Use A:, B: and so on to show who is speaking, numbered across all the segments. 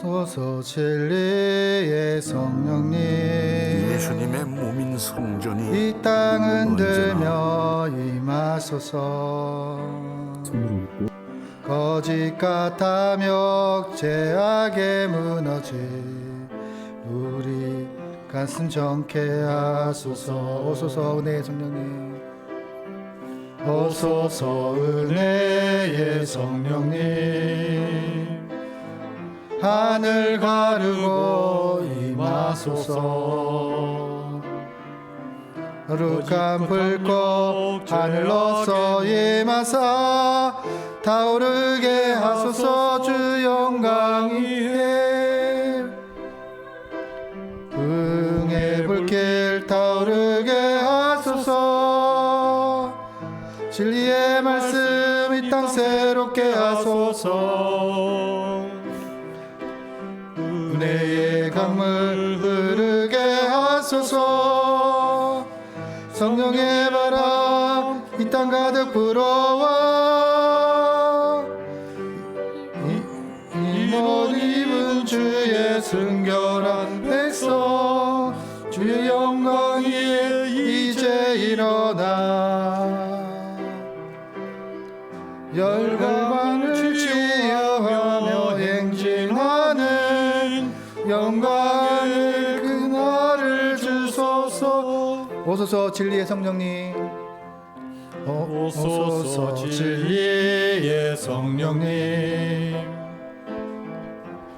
A: 오소서 진리의 성령님,
B: 예수님의 몸인 성전이
A: 이 땅은 들며 임하소서. 거짓 같아며 죄악에 무너지 우리 가슴 정케 하소서. 오소서 은혜의 성령님, 오소서 은혜의 성령님, 하늘 가르고 임하소서. 거룩한 불꽃 하늘로서 임하사 타오르게 하소서. 주 영광 위에 응의 불길 타오르게 하소서. 진리의 말씀 이 땅 새롭게 하소서. 은혜의 강물 흐르게 하소서. 성령의 바람 이 땅 가득 불어와 이 옷 입은 주의 순결한 백성, 주의 영광이 이제 일어나 열방을 치유하며 행진하는 영광의 그날을 주소서. 오소서 진리의 성령님, 오소서 진리의 성령님,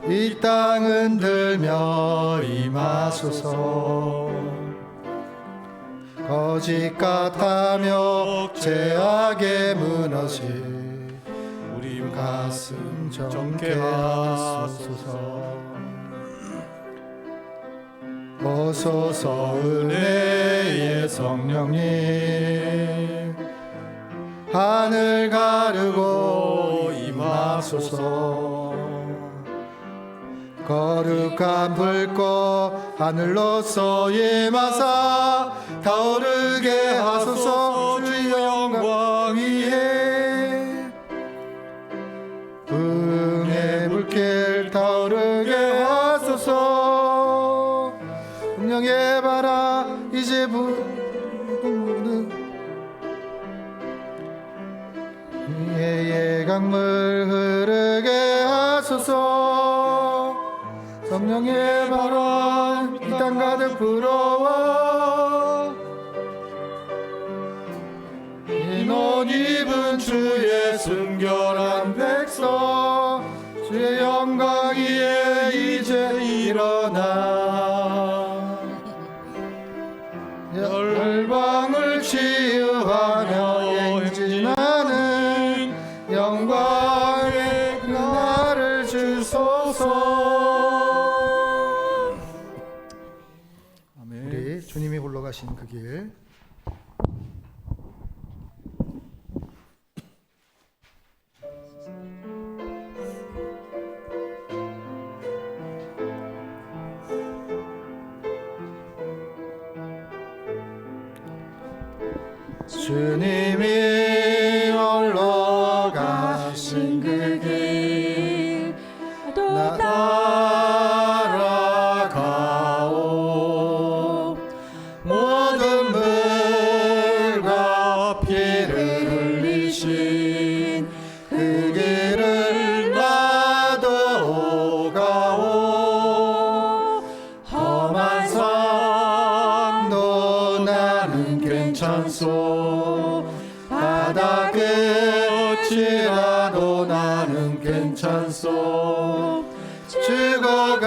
A: 이 땅은 들며 임하소서. 거짓 같아며 죄악에 무너지 우리 가슴 정케 하소서. 오소서 은혜의 성령님, 하늘 가르고 임하소서. 거룩한 불꽃 하늘로서 임하사 타오르게 하소서. 주의 영광 위에 응의 불길 타오르게 하소서. 성령의 바람 이제 부는 예의 강물 흐르게 하소서. 성령의 바람 이 땅 가득 불어와 흰 옷 입은 주의 순결한 백성, 주의 영광 위에 이제 일어나 열방을 치유하며 행진하는 영광의 그날을 주소서. 우리 주님이 홀로 가신 그 길, 주님이 홀로 가신 그 길 나 따라가오. 모든 물과 피를 흘리신 그 길을 나도 가오. 험한 산도 나는 괜찮소. 바다 끝이라도 나는 괜찮소. 죽어가는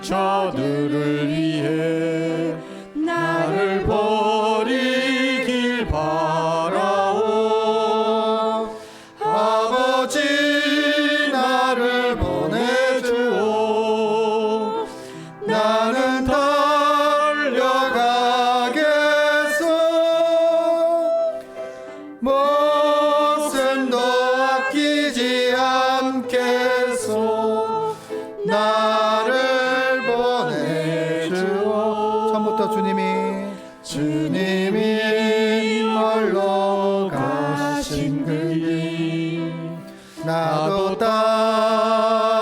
A: 저들을 위해 나를 버리길 바라오. 아버지 나를 보내주오. 나는 달려가겠소. 목숨도 아끼지 않겠소. 나를 보내주오. 처음부터 주님이 홀로 가신 그 길 나도 따라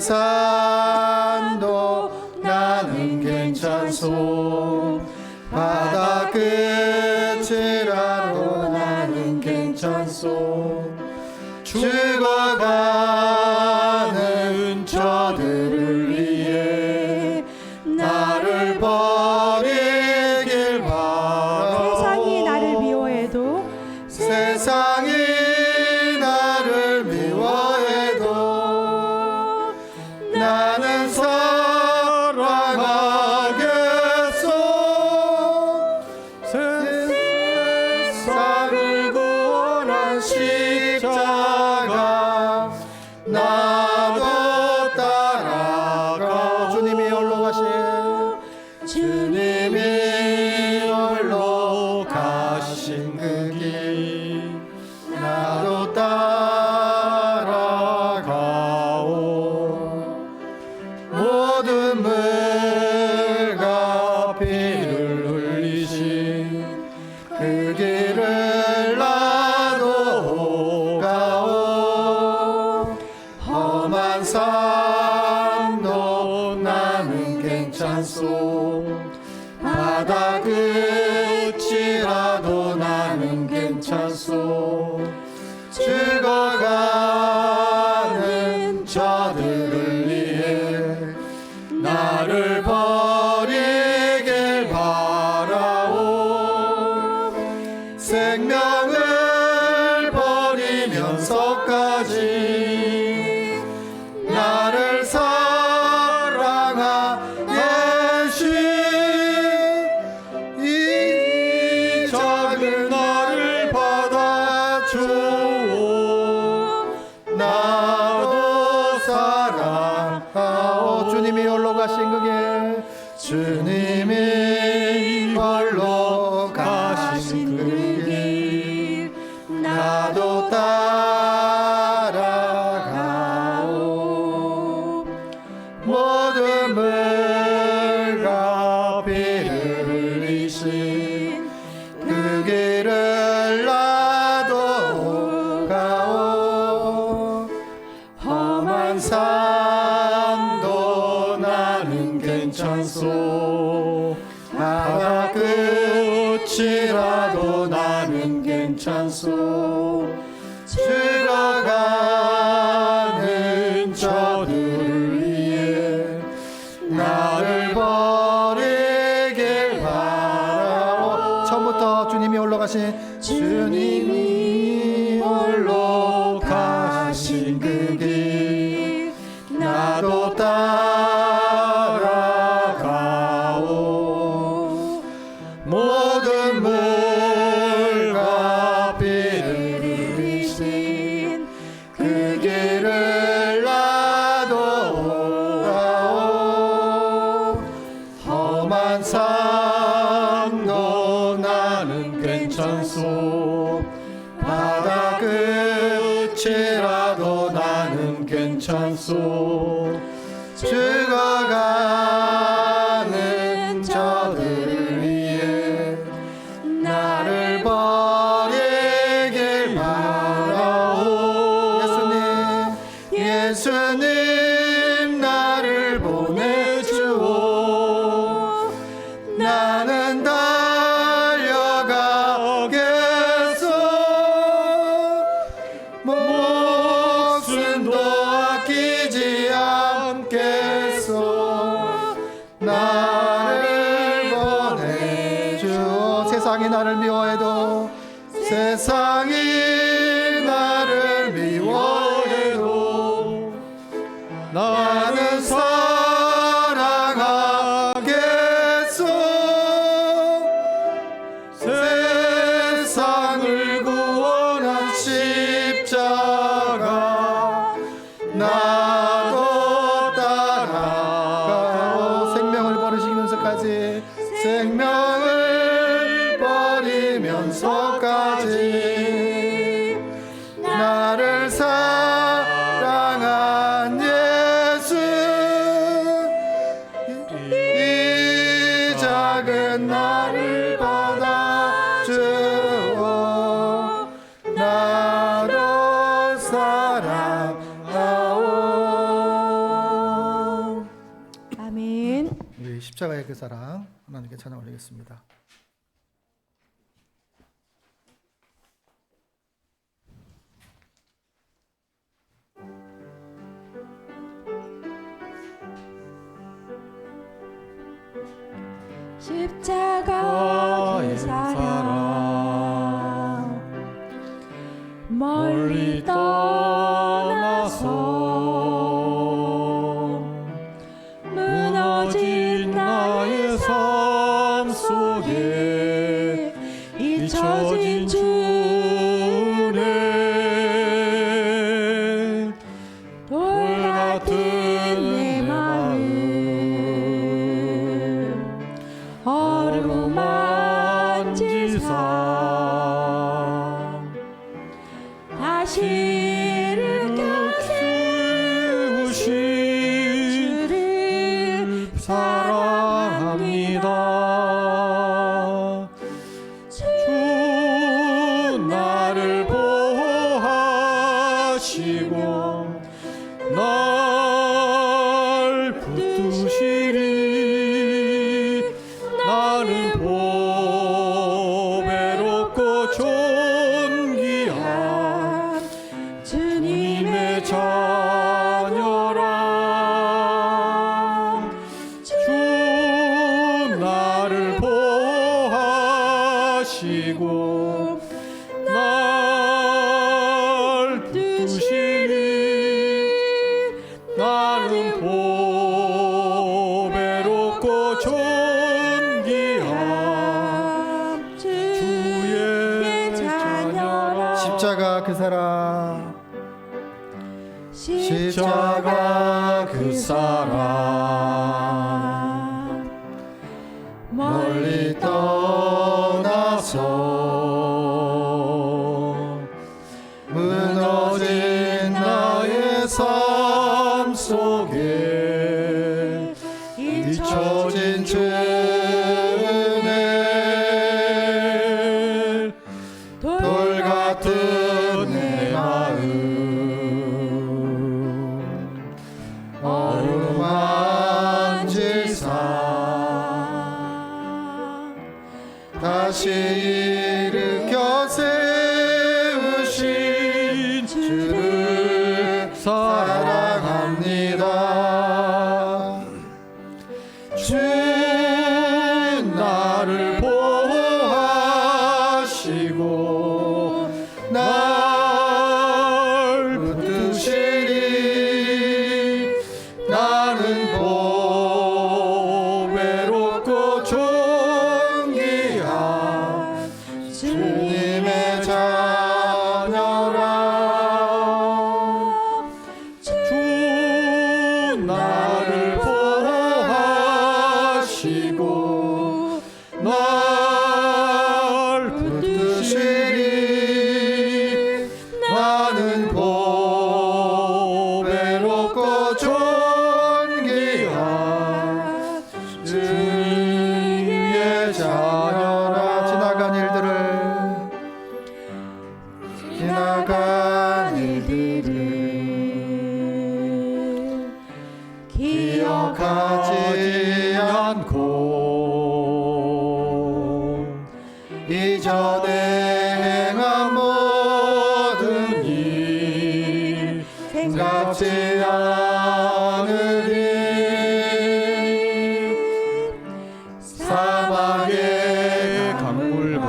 A: 산도 나는 괜찮소 바다 끝이라도 나는 괜찮소 죽어가는 저들을 위해 나를 버리길 바라오
C: 세상이 나를 미워해도
A: 세상이 나를 미워해도 나는 사랑하겠소 세상을 구원한 십자가 나도 따라가 주님이 홀로 가신 주님이 홀로 가신 그 길 나도 따라가오 모든 물과 피를 흘리신 그 길을 나도 가오 험한 산도 나는 괜찮소 바다 끝이라도 나는 괜찮소 죽어가는 저들을 위해 나를 버리길 바라오 생명을 버리면서까지 나를 사랑하신 이 작은 나를 받아주오 나도 사랑하오 주님이 홀로 가신 그게 주님이 홀로 가신 그길 나도 따라가오 모든 물과 피를 흘리신 그 길을 나도 가오 험한 산도 나는 괜찮소 바다 끝이라도 나는 괜찮소 죽어가는 저들을 위해 나를 버리길 바라오 처음부터 주님이 홀로 가신 주님이 홀로 가신 그 길 나도 따라가오 모든 물과 피를 흘리신 그 길을 나도 가오 험한 산도 나는 괜찮소 바다 끝이라도 나는 괜찮소 죽어가는 저들을 위해 나를 버리길 바라오 예수님 나를 보내주오 나는 달려가겠소 목숨도 아끼지 않겠소 나를 보내주오 세상이 나를 미워해도 세상이 나를 미워해도 나는 사랑하겠소 세상을 구원한 십자가 나도 따라가오 생명을 버리시면서까지 생명을 버리면서까지 나를 사랑한 예수 이 작은 나를 받아주오 나도 사랑하오 십자가의 그 사랑 하나님께 찬양 올리겠습니다.
C: 십자가의 사랑 멀리 떠나서 무너진 나의 삶 속에 잊혀진 주의 돌 같은 내 마음 어루만지사 다시 일으켜 세우신 주를 사랑합니다. 주 나를 보호하시고 날 붙드시리. 나는 보배롭고 존귀한 주님의 자녀라. 주 나를 보호하시고 날 붙드시리. 나는 보배롭고 존귀한 주의 자녀라.
A: 십자가 그 사랑, 십자가 그 사랑 멀리 떠나서 무너진 나의 삶 속에 잊혀진 주의 돌 같은 내 마음 어루만지사 다시 일으켜 세우신 주를 사랑합니다. 주 나를 보호하시고 날 붙드시리. 나는 보배롭고 존귀한 주님의 자녀라. 주 나를 보호하시고 날 붙드시리. 나는 보배롭고 존귀한 주님의 자녀라. 지나간 일들을 기억하지 않고 이전에 행한 모든 일 생각지 않으리. 사막의 강물과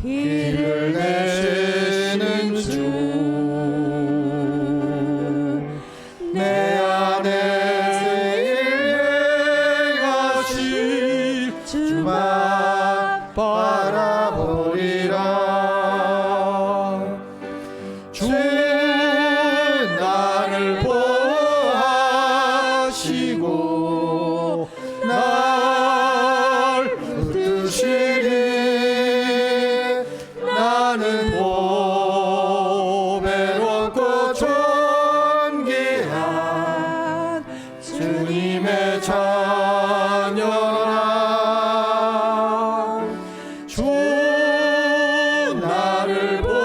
A: 길을 내시는 주, 내 안에 일행하실 주만 바라보리라. 주 나를 보호하시고 날 붙드시리. 나는 보배롭고 존귀한 주님의 자녀라. 주 나를 보호하시고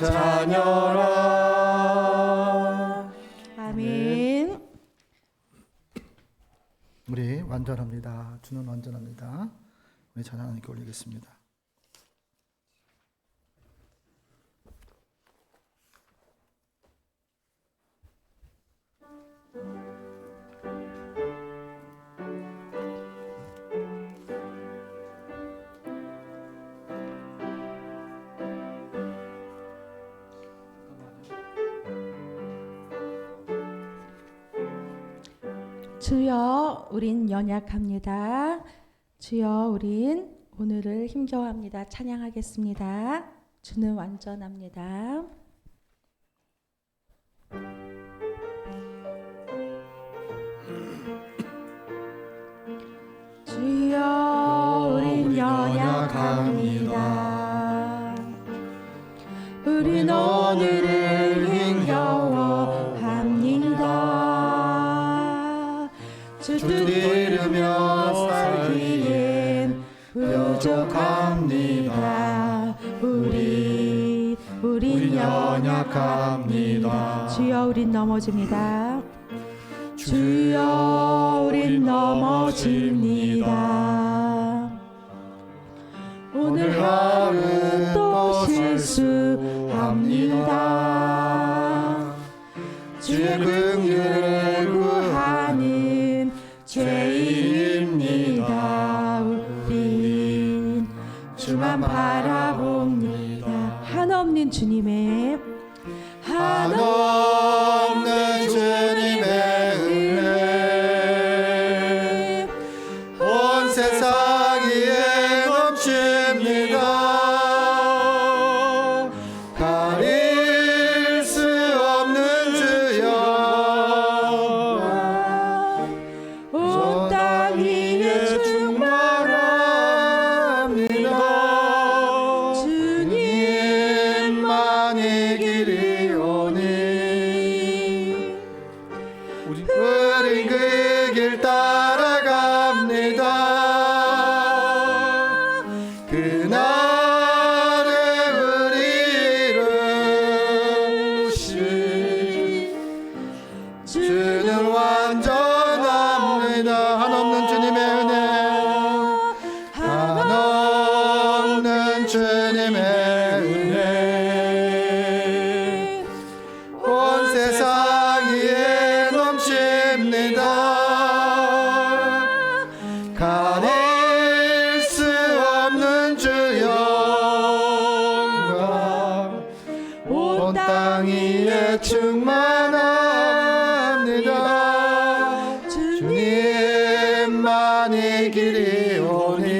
A: 자녀라.
C: 아멘.
A: 우리 완전합니다. 주는 완전합니다. 우리 찬양 하나님께 올리겠습니다.
C: 주여, 우린 연약합니다. 주여, 우린 오늘을 힘겨워합니다. 찬양하겠습니다. 주는 완전합니다. 주여, 우린 연약합니다. 우린 오늘을 힘겨워합니다. 주
A: 들으며 살기엔 부족합니다.
C: 우린 연약합니다. 주여, 우린 넘어집니다. 주여, 우린 넘어집니다. 오늘 하루 또 실수합니다. 주의 긍휼을 구하는 죄인입니다. 우린 주만 바라봅니다. 한없는 주님의
A: 한없는 주님의 은혜 온 세상 위에 넘칩니다. 가릴 수 없는 주여
C: 온 땅 위에
A: 충만합니다. 주님만이 길이 오니 우린 그 길 따라갑니다. 그날에 우리를 이루신 주는 완전합니다. 한없는 주님의 은혜 한없는 주님의 은혜 온 세상 위에 넘칩니다. 가릴 수 없는 주 영광 온 땅 위에 충만합니다. 주님만이 길이 오니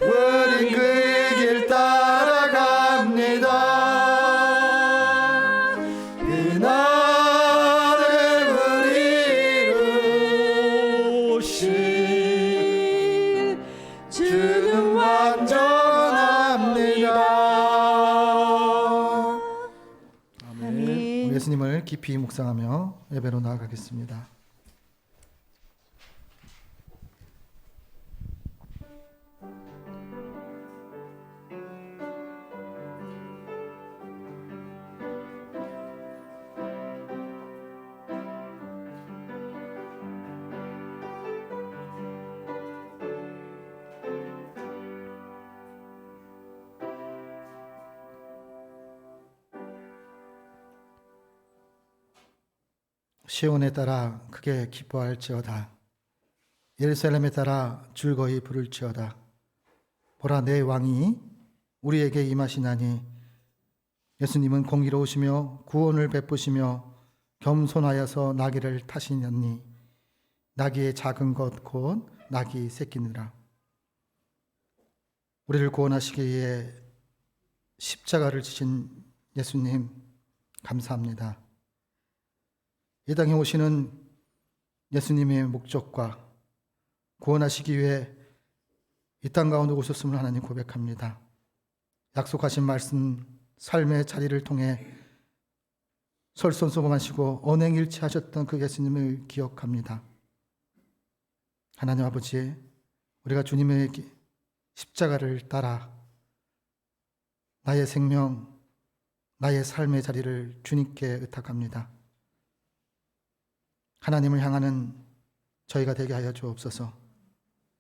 A: 우린 그 길 따라갑니다. 그날에 우리를 오실 주는 완전합니다.
C: 아멘.
A: 우리 예수님을 깊이 묵상하며 예배로 나아가겠습니다. 시온에 따라 크게 기뻐할지어다. 예루살렘에 따라 즐거이 부를지어다. 보라, 내 왕이 우리에게 임하시나니 예수님은 공의로우시며 구원을 베푸시며 겸손하여서 나귀를 타시느니 나귀의 작은 것 곧 나귀 새끼니라. 우리를 구원하시기 위해 십자가를 지신 예수님 감사합니다. 이 땅에 오시는 예수님의 목적과 구원하시기 위해 이 땅 가운데 오셨음을 하나님 고백합니다. 약속하신 말씀 삶의 자리를 통해 솔선수범하시고 언행일치하셨던 그 예수님을 기억합니다. 하나님 아버지, 우리가 주님의 십자가를 따라 나의 생명, 나의 삶의 자리를 주님께 의탁합니다. 하나님을 향하는 저희가 되게 하여 주옵소서.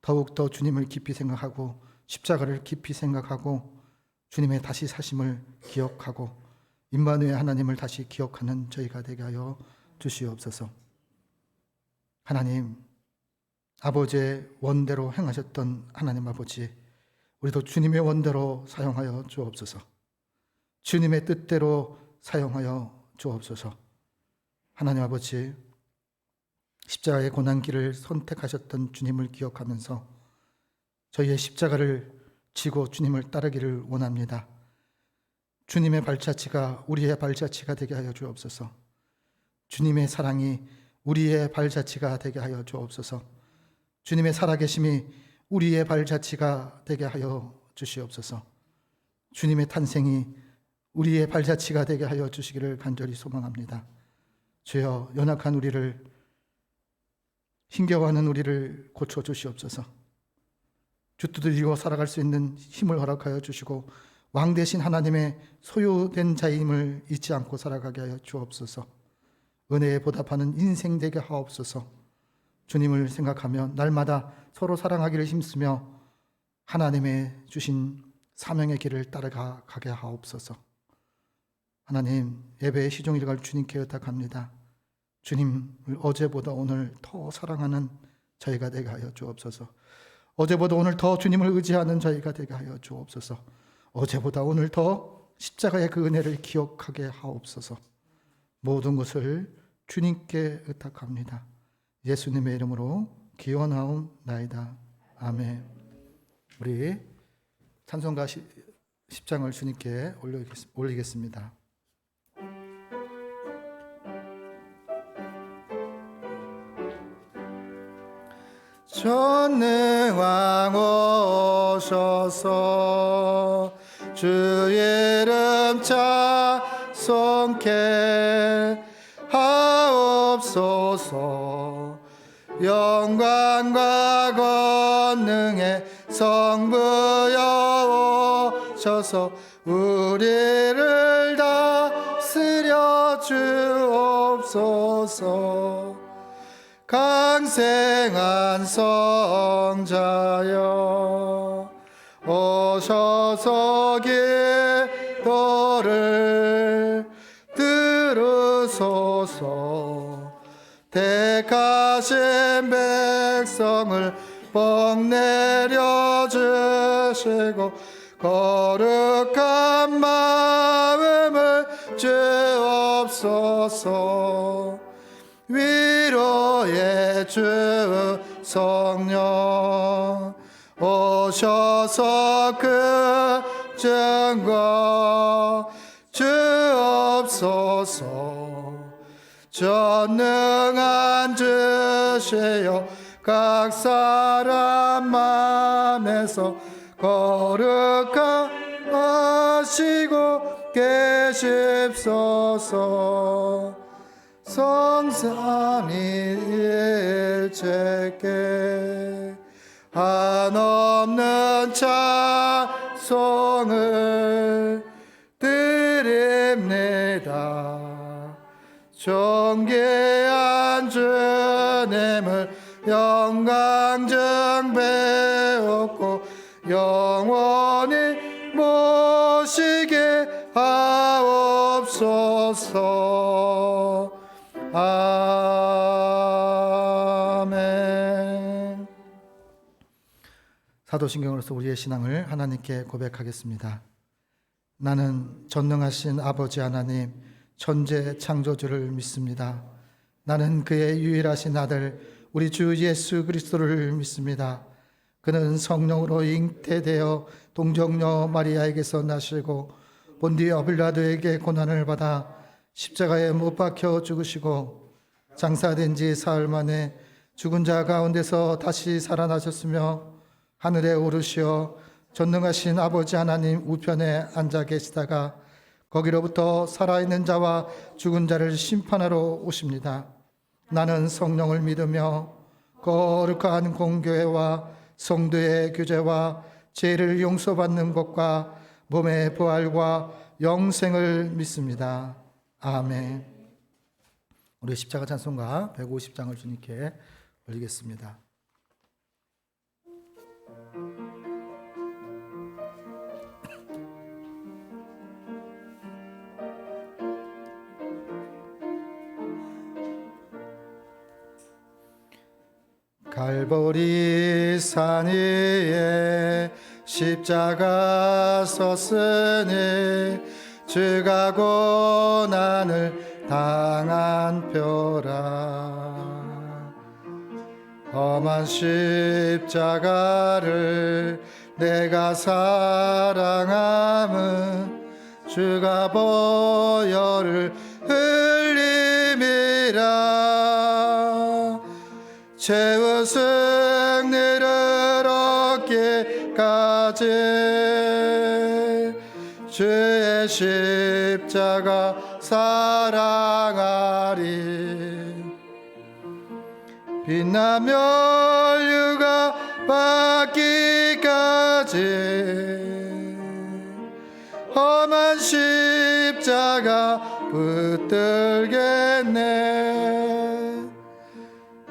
A: 더욱더 주님을 깊이 생각하고 십자가를 깊이 생각하고 주님의 다시 사심을 기억하고 임마누엘 하나님을 다시 기억하는 저희가 되게 하여 주시옵소서. 하나님, 아버지의 원대로 행하셨던 하나님 아버지, 우리도 주님의 원대로 사용하여 주옵소서. 주님의 뜻대로 사용하여 주옵소서. 하나님 아버지, 십자가의 고난길을 선택하셨던 주님을 기억하면서 저희의 십자가를 지고 주님을 따르기를 원합니다. 주님의 발자취가 우리의 발자취가 되게 하여 주옵소서. 주님의 사랑이 우리의 발자취가 되게 하여 주옵소서. 주님의 살아계심이 우리의 발자취가 되게 하여 주시옵소서. 주님의 탄생이 우리의 발자취가 되게 하여 주시기를 간절히 소망합니다. 주여, 연약한 우리를, 힘겨워하는 우리를 고쳐 주시옵소서. 주두드리고 살아갈 수 있는 힘을 허락하여 주시고 왕 대신 하나님의 소유된 자임을 잊지 않고 살아가게 하여 주옵소서. 은혜에 보답하는 인생 되게 하옵소서. 주님을 생각하며 날마다 서로 사랑하기를 힘쓰며 하나님의 주신 사명의 길을 따라가게 하옵소서. 하나님, 예배의 시종일관 주님께 의탁합니다. 주님을 어제보다 오늘 더 사랑하는 저희가 되게 하여 주옵소서. 어제보다 오늘 더 주님을 의지하는 저희가 되게 하여 주옵소서. 어제보다 오늘 더 십자가의 그 은혜를 기억하게 하옵소서. 모든 것을 주님께 의탁합니다. 예수님의 이름으로 기원하옵나이다. 아멘. 우리 찬송가 10장을 주님께 올리겠습니다. 전능왕 오셔서 주 이름 찬송케 하옵소서. 영광과 권능의 성부여 오셔서 우리를 다스려 주옵소서. 강생한 성자여 오셔서 기도를 들으소서. 택하신 백성을 복 내려주시고 거룩한 마음을 주옵소서. 위로의 주 성령 오셔서 그 증거 주옵소서. 전능한 주시여 각 사람 맘에서 거룩하시고 계십소서. 성삼위일체께 한없는 찬송을 드립니다. 존귀한 주님을 영광 배웠고 영원히 모시게 하옵소서. 아멘. 사도신경으로서 우리의 신앙을 하나님께 고백하겠습니다. 나는 전능하신 아버지 하나님 천재 창조주를 믿습니다. 나는 그의 유일하신 아들 우리 주 예수 그리스도를 믿습니다. 그는 성령으로 잉태되어 동정녀 마리아에게서 나시고 본디오 빌라도에게 고난을 받아 십자가에 못 박혀 죽으시고 장사된 지 사흘 만에 죽은 자 가운데서 다시 살아나셨으며 하늘에 오르시어 전능하신 아버지 하나님 우편에 앉아 계시다가 거기로부터 살아있는 자와 죽은 자를 심판하러 오십니다. 나는 성령을 믿으며 거룩한 공교회와 성도의 교제와 죄를 용서받는 것과 몸의 부활과 영생을 믿습니다. 아멘. 우리 십자가 찬송가 150장을 주님께 올리겠습니다. 갈보리 산 위에 십자가 섰으니 주가 고난을 당한 표라. 험한 십자가를 내가 사랑함은 주가 보혈을 흘림이라. 최후 승리를 얻기까지 주의 십자가 사랑하리. 빛나 멸류가 받기까지 험한 십자가 붙들겠네.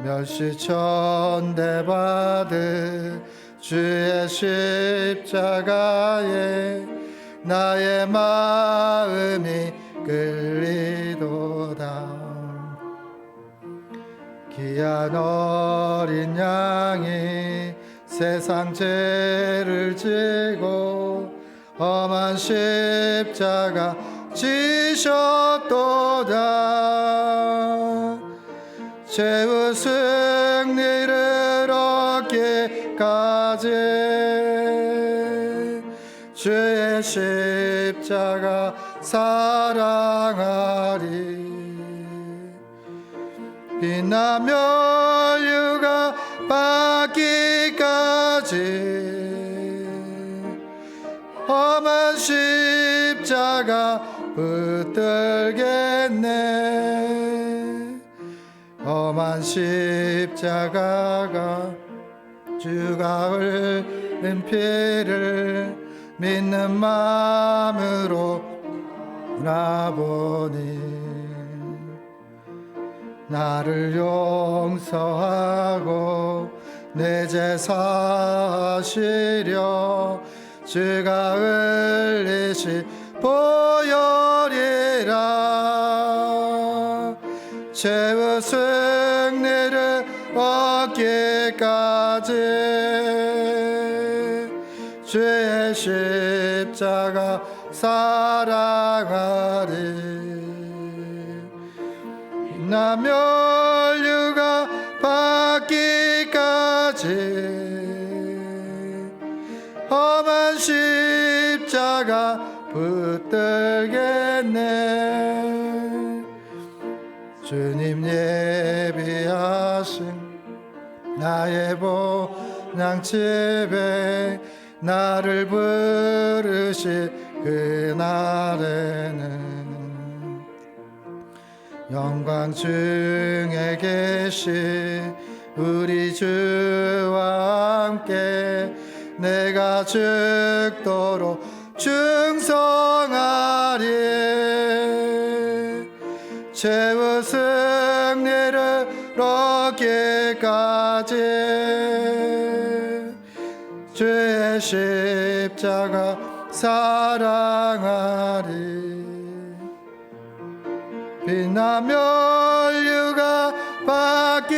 A: 멸시천대 받은 주의 십자가에 나의 마음이 끌리도다. 귀한 어린 양이 세상 죄를 지고 험한 십자가 지셨도다. 최후 승리를 얻기까지 주의 십자가 사랑하리. 빛나 멸류가 받기까지 험한 십자가 붙들겠네. 험한 십자가가 주가 흘린 피를 믿는 마음으로 나보니 나를 용서하고 내 죄 사하시려 주가 흘리신 보혈이라. 최후 승리를 얻기까지 주의 십자가 사랑하리. 나 멸류가 받기까지 험한 십자가 붙들겠네. 주님 예비하신 나의 본향집에 나를 부르실 그날에는 영광 중에 계신 우리 주와 함께 내가 죽도록 충성하리. 최후 승리를 얻기까지 주의 십자가 사랑하리. 빛나 멸류가 받기까지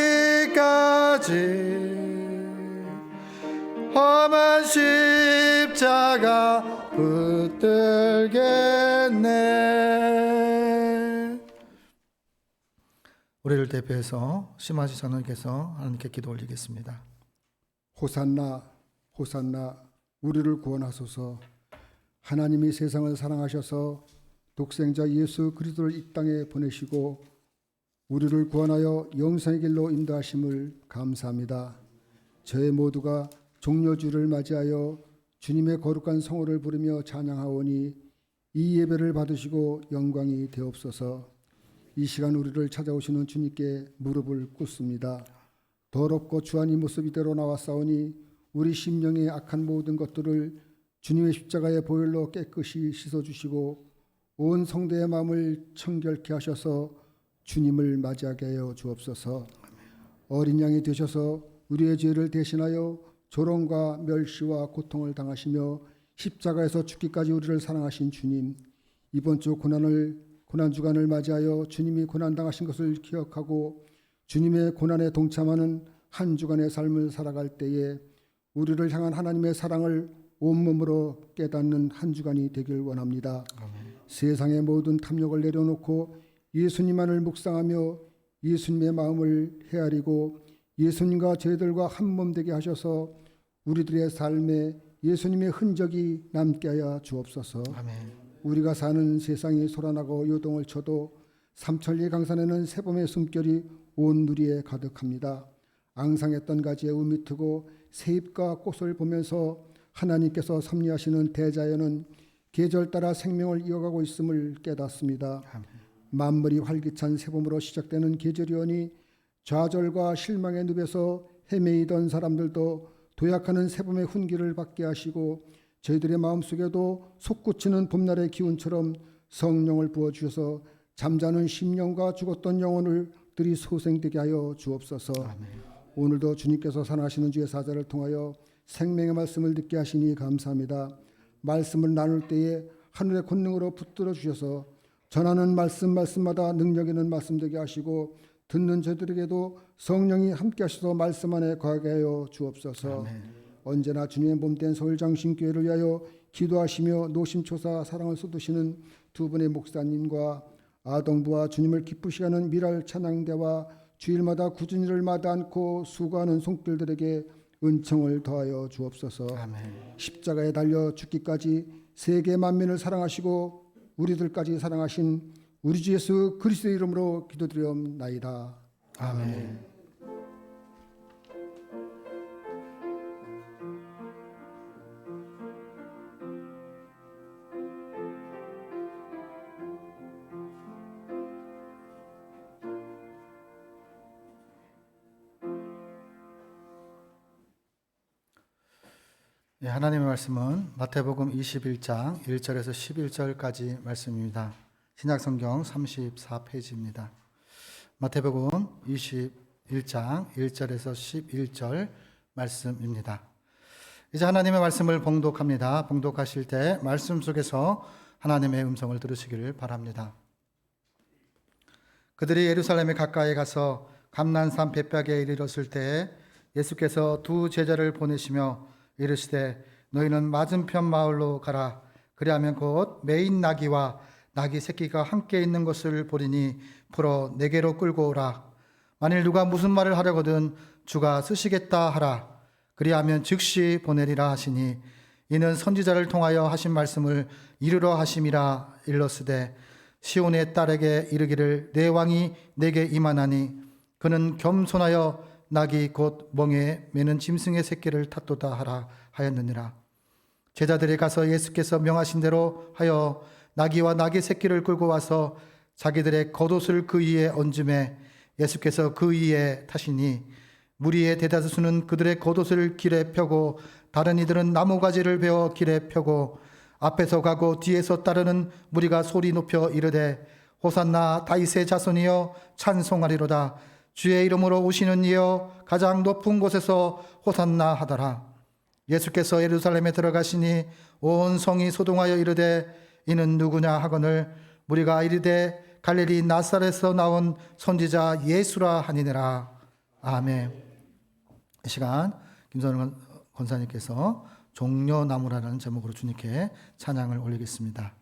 A: 험한 십자가 붙들겠네. 우리를 대표해서 심하시 선언께서 하나님께 기도 올리겠습니다.
D: 호산나 호산나 우리를 구원하소서. 하나님이 세상을 사랑하셔서 독생자 예수 그리스도를 이 땅에 보내시고 우리를 구원하여 영생의 길로 인도하심을 감사합니다. 저희 모두가 종려주를 맞이하여 주님의 거룩한 성호를 부르며 찬양하오니 이 예배를 받으시고 영광이 되옵소서. 이 시간 우리를 찾아오시는 주님께 무릎을 꿇습니다. 더럽고 주한 이 모습 이대로 나왔사오니 우리 심령의 악한 모든 것들을 주님의 십자가의 보혈로 깨끗이 씻어주시고 온 성도의 마음을 청결케 하셔서 주님을 맞이하게 하여 주옵소서. 어린 양이 되셔서 우리의 죄를 대신하여 조롱과 멸시와 고통을 당하시며 십자가에서 죽기까지 우리를 사랑하신 주님, 이번 주 고난 주간을 맞이하여 주님이 고난 당하신 것을 기억하고 주님의 고난에 동참하는 한 주간의 삶을 살아갈 때에 우리를 향한 하나님의 사랑을 온몸으로 깨닫는 한 주간이 되길 원합니다. 세상의 모든 탐욕을 내려놓고 예수님만을 묵상하며 예수님의 마음을 헤아리고 예수님과 저희들과 한 몸 되게 하셔서 우리들의 삶에 예수님의 흔적이 남게 하여 주옵소서.
A: 아멘.
D: 우리가 사는 세상이 소란하고 요동을 쳐도 삼천리 강산에는 새봄의 숨결이 온 누리에 가득합니다. 앙상했던 가지에 움이 트고 새잎과 꽃을 보면서 하나님께서 섭리하시는 대자연은 계절 따라 생명을 이어가고 있음을 깨닫습니다. 만물이 활기찬 새봄으로 시작되는 계절이오니 좌절과 실망의 늪에서 헤매이던 사람들도 도약하는 새봄의 훈기를 받게 하시고 저희들의 마음속에도 솟구치는 봄날의 기운처럼 성령을 부어주셔서 잠자는 심령과 죽었던 영혼들이 소생되게 하여 주옵소서. 오늘도 주님께서 산하시는 주의 사자를 통하여 생명의 말씀을 듣게 하시니 감사합니다. 말씀을 나눌 때에 하늘의 권능으로 붙들어 주셔서 전하는 말씀마다 능력 있는 말씀 되게 하시고 듣는 저들에게도 성령이 함께 하셔서 말씀 안에 거하게 하여 주옵소서. 언제나 주님의 몸된 서울장신교회를 위하여 기도하시며 노심초사 사랑을 쏟으시는 두 분의 목사님과 아동부와 주님을 기쁘시게 하는 미랄 찬양대와 주일마다 꾸준히 를 마다 않고 수고하는 손길들에게 은총을 더하여 주옵소서. 십자가에 달려 죽기까지 세계 만민을 사랑하시고 우리들까지 사랑하신 우리 주 예수 그리스도의 이름으로 기도드리옵나이다. 아멘.
A: 네, 하나님의 말씀은 마태복음 21장 1절에서 11절까지 말씀입니다. 신약성경 34페이지입니다. 마태복음 21장 1절에서 11절 말씀입니다. 이제 하나님의 말씀을 봉독합니다. 봉독하실 때 말씀 속에서 하나님의 음성을 들으시기를 바랍니다. 그들이 예루살렘에 가까이 가서 감난산 벳박에 이르렀을 때 예수께서 두 제자를 보내시며 이르시되 너희는 맞은편 마을로 가라. 그리하면 곧 매인 나귀와 나귀 새끼가 함께 있는 것을 보리니 풀어 내게로 끌고 오라. 만일 누가 무슨 말을 하려거든 주가 쓰시겠다 하라. 그리하면 즉시 보내리라 하시니 이는 선지자를 통하여 하신 말씀을 이루려 하심이라. 일러스되 시온의 딸에게 이르기를 내 왕이 내게 임하나니 그는 겸손하여 낙이 곧 멍에 매는 짐승의 새끼를 탔도다 하라 하였느니라. 제자들이 가서 예수께서 명하신 대로 하여 나귀와 나귀 새끼를 끌고 와서 자기들의 겉옷을 그 위에 얹음에 예수께서 그 위에 타시니 무리의 대다수는 그들의 겉옷을 길에 펴고 다른 이들은 나무가지를 베어 길에 펴고 앞에서 가고 뒤에서 따르는 무리가 소리 높여 이르되 호산나 다윗의 자손이여 찬송하리로다. 주의 이름으로 오시는 이여 가장 높은 곳에서 호산나 하더라. 예수께서 예루살렘에 들어가시니 온 성이 소동하여 이르되 이는 누구냐 하거늘 무리가 이르되 갈릴리 나사렛에서 나온 선지자 예수라 하니라. 아멘. 이 시간 김선우 권사님께서 종려나무라는 제목으로 주님께 찬양을 올리겠습니다.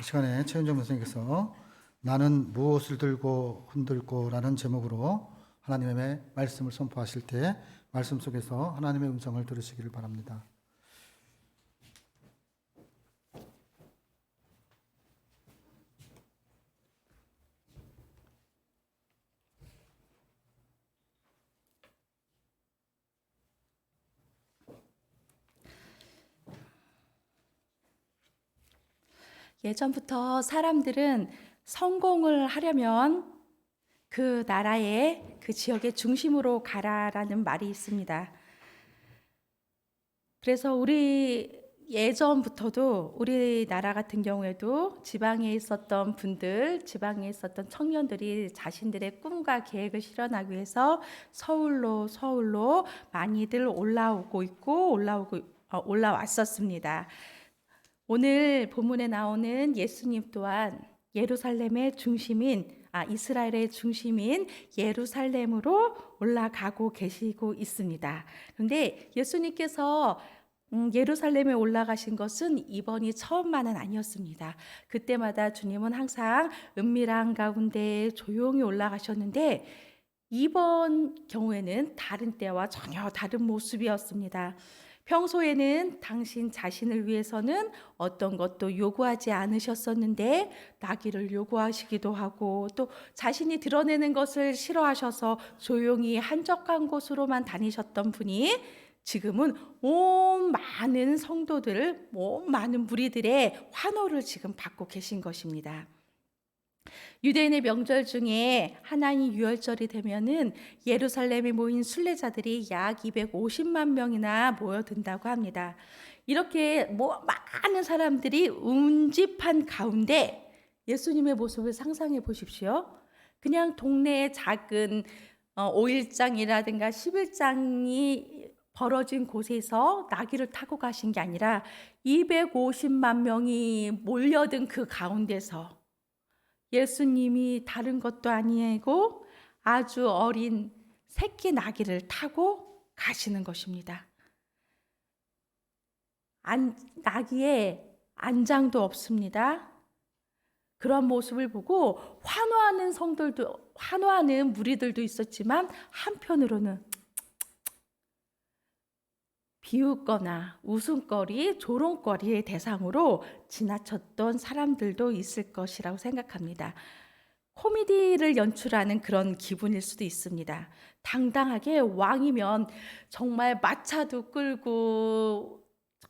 A: 시간에 최윤정 선생님께서 나는 무엇을 들고 흔들고라는 제목으로 하나님의 말씀을 선포하실 때 말씀 속에서 하나님의 음성을 들으시기를 바랍니다.
C: 예전부터 사람들은 성공을 하려면 그 나라의 그 지역의 중심으로 가라라는 말이 있습니다. 그래서 우리 예전부터도 우리나라 같은 경우에도 지방에 있었던 분들, 지방에 있었던 청년들이 자신들의 꿈과 계획을 실현하기 위해서 서울로 많이들 올라왔었습니다. 오늘 본문에 나오는 예수님 또한 예루살렘의 중심인 이스라엘의 중심인 예루살렘으로 올라가고 계시고 있습니다. 그런데 예수님께서 예루살렘에 올라가신 것은 이번이 처음만은 아니었습니다. 그때마다 주님은 항상 은밀한 가운데 조용히 올라가셨는데 이번 경우에는 다른 때와 전혀 다른 모습이었습니다. 평소에는 당신 자신을 위해서는 어떤 것도 요구하지 않으셨었는데 나기를 요구하시기도 하고 또 자신이 드러내는 것을 싫어하셔서 조용히 한적한 곳으로만 다니셨던 분이 지금은 온 많은 성도들, 온 많은 무리들의 환호를 지금 받고 계신 것입니다. 유대인의 명절 중에 하나님 유월절이 되면은 예루살렘에 모인 순례자들이 약 250만 명이나 모여든다고 합니다. 이렇게 많은 사람들이 운집한 가운데 예수님의 모습을 상상해 보십시오. 그냥 동네의 작은 5일장이라든가 10일장이 벌어진 곳에서 나귀를 타고 가신 게 아니라 250만 명이 몰려든 그 가운데서 예수님이 다른 것도 아니고 아주 어린 새끼 나귀를 타고 가시는 것입니다. 나귀에 안장도 없습니다. 그런 모습을 보고 환호하는 무리들도 있었지만 한편으로는 비웃거나 웃음거리, 조롱거리의 대상으로 지나쳤던 사람들도 있을 것이라고 생각합니다. 코미디를 연출하는 그런 기분일 수도 있습니다. 당당하게 왕이면 정말 마차도 끌고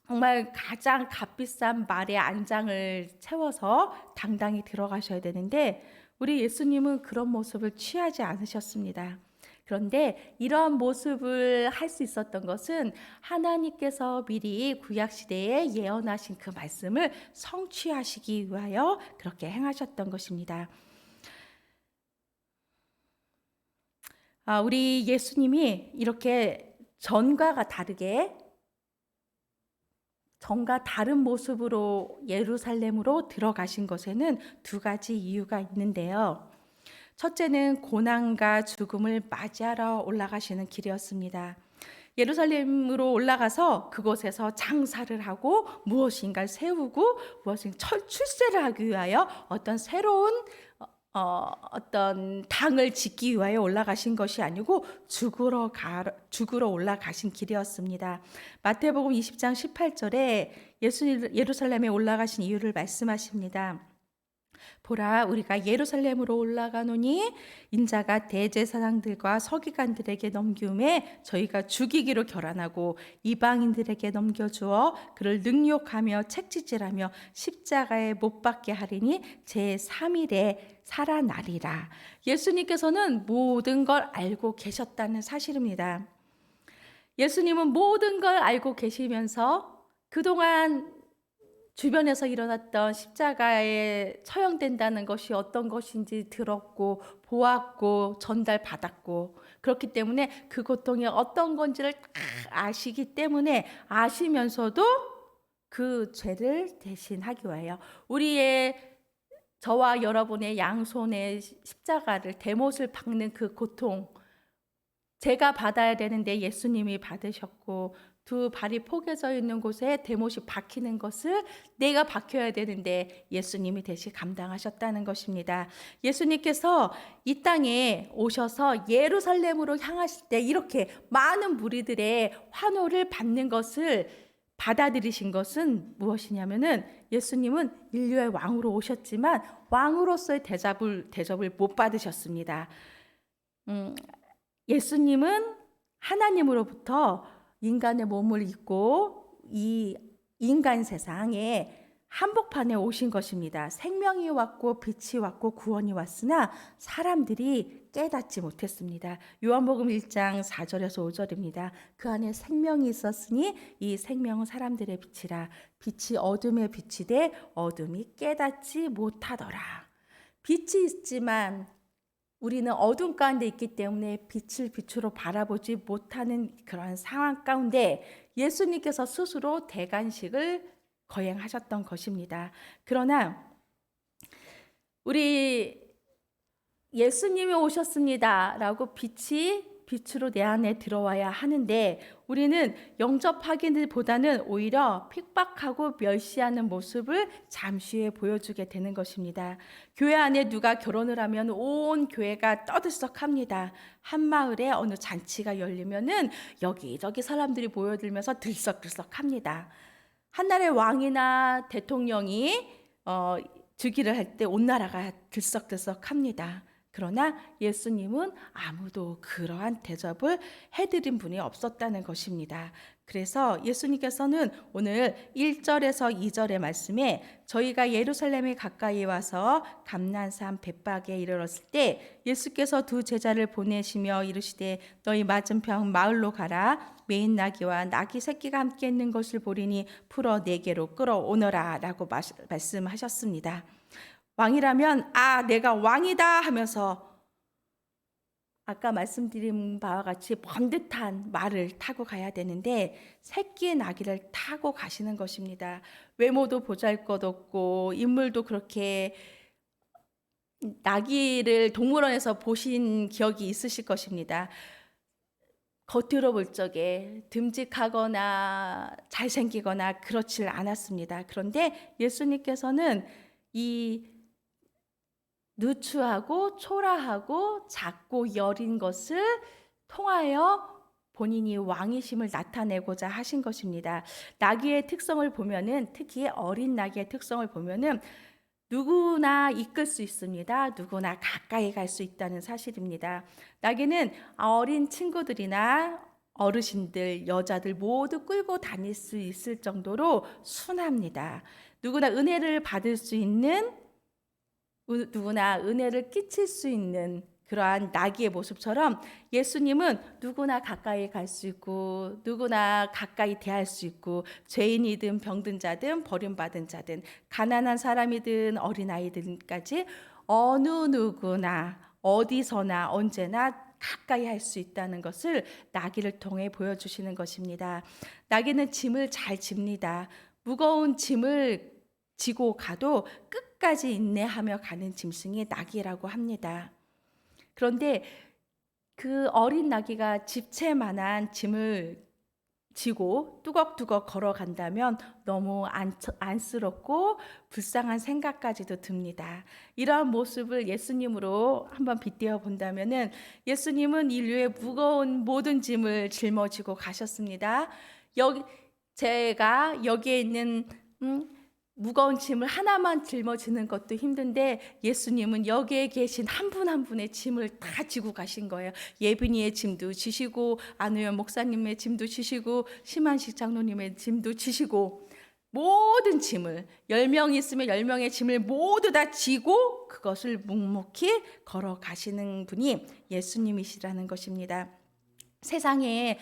C: 정말 가장 값비싼 말의 안장을 채워서 당당히 들어가셔야 되는데 우리 예수님은 그런 모습을 취하지 않으셨습니다. 그런데 이러한 모습을 할 수 있었던 것은 하나님께서 미리 구약시대에 예언하신 그 말씀을 성취하시기 위하여 그렇게 행하셨던 것입니다. 우리 예수님이 이렇게 전과 다른 모습으로 예루살렘으로 들어가신 것에는 두 가지 이유가 있는데요. 첫째는 고난과 죽음을 맞이하러 올라가시는 길이었습니다. 예루살렘으로 올라가서 그곳에서 장사를 하고 무엇인가를 세우고 출세를 하기 위하여 어떤 새로운 어떤 당을 짓기 위하여 올라가신 것이 아니고 죽으러 올라가신 길이었습니다. 마태복음 20장 18절에 예수님 예루살렘에 올라가신 이유를 말씀하십니다. 보라, 우리가 예루살렘으로 올라가노니 인자가 대제사장들과 서기관들에게 넘기움에 저희가 죽이기로 결단하고 이방인들에게 넘겨주어 그를 능욕하며 책짓질하며 십자가에 못 박게 하리니 제3일에 살아나리라. 예수님께서는 모든 걸 알고 계셨다는 사실입니다. 예수님은 모든 걸 알고 계시면서 그동안 주변에서 일어났던 십자가에 처형된다는 것이 어떤 것인지 들었고 보았고 전달받았고 그렇기 때문에 그 고통이 어떤 건지를 다 아시기 때문에 아시면서도 그 죄를 대신하기 위하여 저와 여러분의 양손에 십자가를 대못을 박는 그 고통 제가 받아야 되는데 예수님이 받으셨고 두 발이 포개져 있는 곳에 대못이 박히는 것을 내가 박혀야 되는데 예수님이 대신 감당하셨다는 것입니다. 예수님께서 이 땅에 오셔서 예루살렘으로 향하실 때 이렇게 많은 무리들의 환호를 받는 것을 받아들이신 것은 무엇이냐면은 예수님은 인류의 왕으로 오셨지만 왕으로서의 대접을 못 받으셨습니다. 예수님은 하나님으로부터 인간의 몸을 입고 이 인간 세상에 한복판에 오신 것입니다. 생명이 왔고 빛이 왔고 구원이 왔으나 사람들이 깨닫지 못했습니다. 요한복음 1장 4절에서 5절입니다. 그 안에 생명이 있었으니 이 생명은 사람들의 빛이라. 빛이 어둠의 빛이 돼 어둠이 깨닫지 못하더라. 빛이 있지만 우리는 어둠 가운데 있기 때문에 빛을 빛으로 바라보지 못하는 그런 상황 가운데 예수님께서 스스로 대간식을 거행하셨던 것입니다. 그러나 우리 예수님이 오셨습니다 라고 빛으로 내 안에 들어와야 하는데 우리는 영접하기보다는 오히려 핍박하고 멸시하는 모습을 잠시 후에 보여주게 되는 것입니다. 교회 안에 누가 결혼을 하면 온 교회가 떠들썩합니다. 한 마을에 어느 잔치가 열리면은 여기저기 사람들이 모여들면서 들썩들썩합니다. 한 나라의 왕이나 대통령이 즉위를 할 때 온 나라가 들썩들썩합니다. 그러나 예수님은 아무도 그러한 대접을 해드린 분이 없었다는 것입니다. 그래서 예수님께서는 오늘 1절에서 2절의 말씀에 저희가 예루살렘에 가까이 와서 감난산 벳박에 이르렀을 때 예수께서 두 제자를 보내시며 이르시되 너희 맞은편 마을로 가라. 매인 나귀와 나귀 새끼가 함께 있는 것을 보리니 풀어 내게로 끌어오너라 라고 말씀하셨습니다. 왕이라면 내가 왕이다 하면서 아까 말씀드린 바와 같이 번듯한 말을 타고 가야 되는데 새끼의 나귀를 타고 가시는 것입니다. 외모도 보잘것없고 인물도 그렇게 나귀를 동물원에서 보신 기억이 있으실 것입니다. 겉으로 볼 적에 듬직하거나 잘생기거나 그렇질 않았습니다. 그런데 예수님께서는 이 누추하고 초라하고 작고 여린 것을 통하여 본인이 왕이심을 나타내고자 하신 것입니다. 나귀의 특성을 보면은 특히 어린 나귀의 특성을 보면은 누구나 이끌 수 있습니다. 누구나 가까이 갈 수 있다는 사실입니다. 나귀는 어린 친구들이나 어르신들, 여자들 모두 끌고 다닐 수 있을 정도로 순합니다. 누구나 은혜를 받을 수 있는 누구나 은혜를 끼칠 수 있는 그러한 나귀의 모습처럼 예수님은 누구나 가까이 갈 수 있고 누구나 가까이 대할 수 있고 죄인이든 병든 자든 버림받은 자든 가난한 사람이든 어린아이들까지 어느 누구나 어디서나 언제나 가까이 할 수 있다는 것을 나귀를 통해 보여주시는 것입니다. 나귀는 짐을 잘 집니다. 무거운 짐을 지고 가도 끝까지 인내하며 가는 짐승이 나귀라고 합니다. 그런데 그 어린 나귀가 집채만한 짐을 지고 뚜걱뚜걱 걸어간다면 너무 안쓰럽고 불쌍한 생각까지도 듭니다. 이러한 모습을 예수님으로 한번 빗대어 본다면은 예수님은 인류의 무거운 모든 짐을 짊어지고 가셨습니다. 제가 여기에 있는 무거운 짐을 하나만 짊어지는 것도 힘든데 예수님은 여기에 계신 한 분 한 분의 짐을 다 지고 가신 거예요. 예빈이의 짐도 지시고 안우연 목사님의 짐도 지시고 심한식 장로님의 짐도 지시고 모든 짐을 10명이 있으면 10명의 짐을 모두 다 지고 그것을 묵묵히 걸어가시는 분이 예수님이시라는 것입니다. 세상에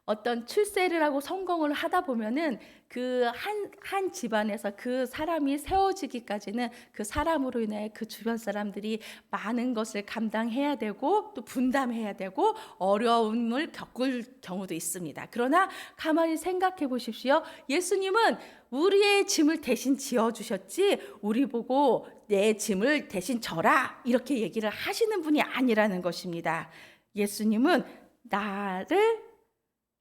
C: 어떤 출세를 하고 성공을 하다 보면은 그 한 집안에서 그 사람이 세워지기까지는 그 사람으로 인해 그 주변 사람들이 많은 것을 감당해야 되고 또 분담해야 되고 어려움을 겪을 경우도 있습니다. 그러나 가만히 생각해 보십시오. 예수님은 우리의 짐을 대신 지어주셨지 우리 보고 내 짐을 대신 져라 이렇게 얘기를 하시는 분이 아니라는 것입니다. 예수님은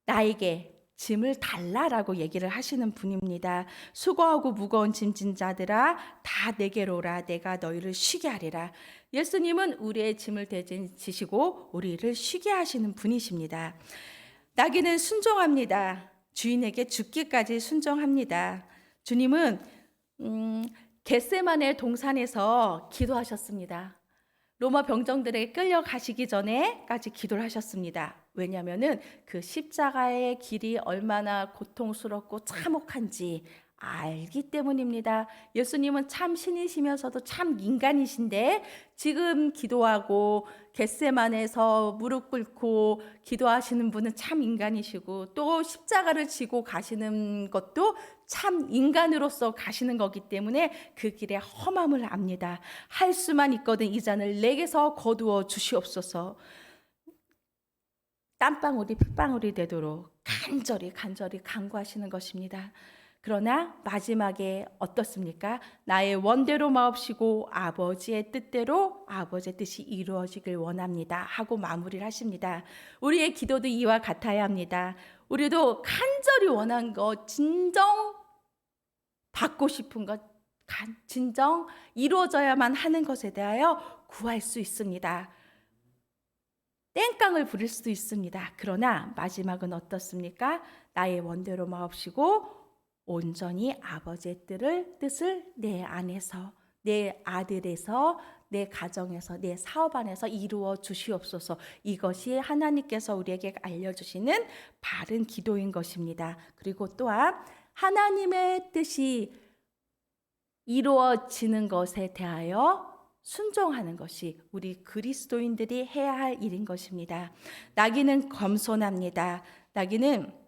C: 나에게 짐을 달라라고 얘기를 하시는 분입니다. 수고하고 무거운 짐진 자들아 다 내게로 오라. 내가 너희를 쉬게 하리라. 예수님은 우리의 짐을 대신지시고 우리를 쉬게 하시는 분이십니다. 나귀는 순종합니다. 주인에게 죽기까지 순종합니다. 주님은 겟세마네 동산에서 기도하셨습니다. 로마 병정들에게 끌려가시기 전에까지 기도를 하셨습니다. 왜냐하면 그 십자가의 길이 얼마나 고통스럽고 참혹한지 알기 때문입니다. 예수님은 참 신이시면서도 참 인간이신데 지금 기도하고 겟세만에서 무릎 꿇고 기도하시는 분은 참 인간이시고 또 십자가를 지고 가시는 것도 참 인간으로서 가시는 거기 때문에 그 길의 험함을 압니다. 할 수만 있거든 이 잔을 내게서 거두어 주시옵소서. 땀방울이 핏방울이 되도록 간절히 간구하시는 것입니다. 그러나 마지막에 어떻습니까? 나의 원대로 마옵시고 아버지의 뜻대로 아버지의 뜻이 이루어지길 원합니다 하고 마무리를 하십니다. 우리의 기도도 이와 같아야 합니다. 우리도 간절히 원한 것, 진정 받고 싶은 것, 진정 이루어져야만 하는 것에 대하여 구할 수 있습니다. 땡깡을 부릴 수도 있습니다. 그러나 마지막은 어떻습니까? 나의 원대로 마옵시고 온전히 아버지의 뜻을 내 안에서, 내 아들에서, 내 가정에서, 내 사업 안에서 이루어 주시옵소서. 이것이 하나님께서 우리에게 알려주시는 바른 기도인 것입니다. 그리고 또한 하나님의 뜻이 이루어지는 것에 대하여 순종하는 것이 우리 그리스도인들이 해야 할 일인 것입니다. 나귀는 겸손합니다. 나귀는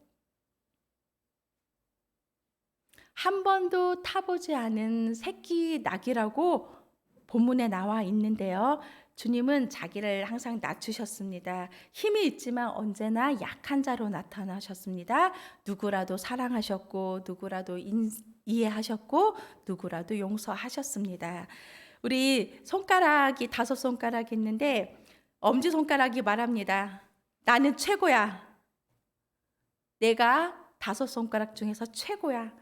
C: 한 번도 타보지 않은 새끼 나귀라고 본문에 나와 있는데요. 주님은 자기를 항상 낮추셨습니다. 힘이 있지만 언제나 약한 자로 나타나셨습니다. 누구라도 사랑하셨고 누구라도 이해하셨고 누구라도 용서하셨습니다. 우리 손가락이 5손가락이 있는데 엄지손가락이 말합니다. 나는 최고야. 내가 5손가락 중에서 최고야.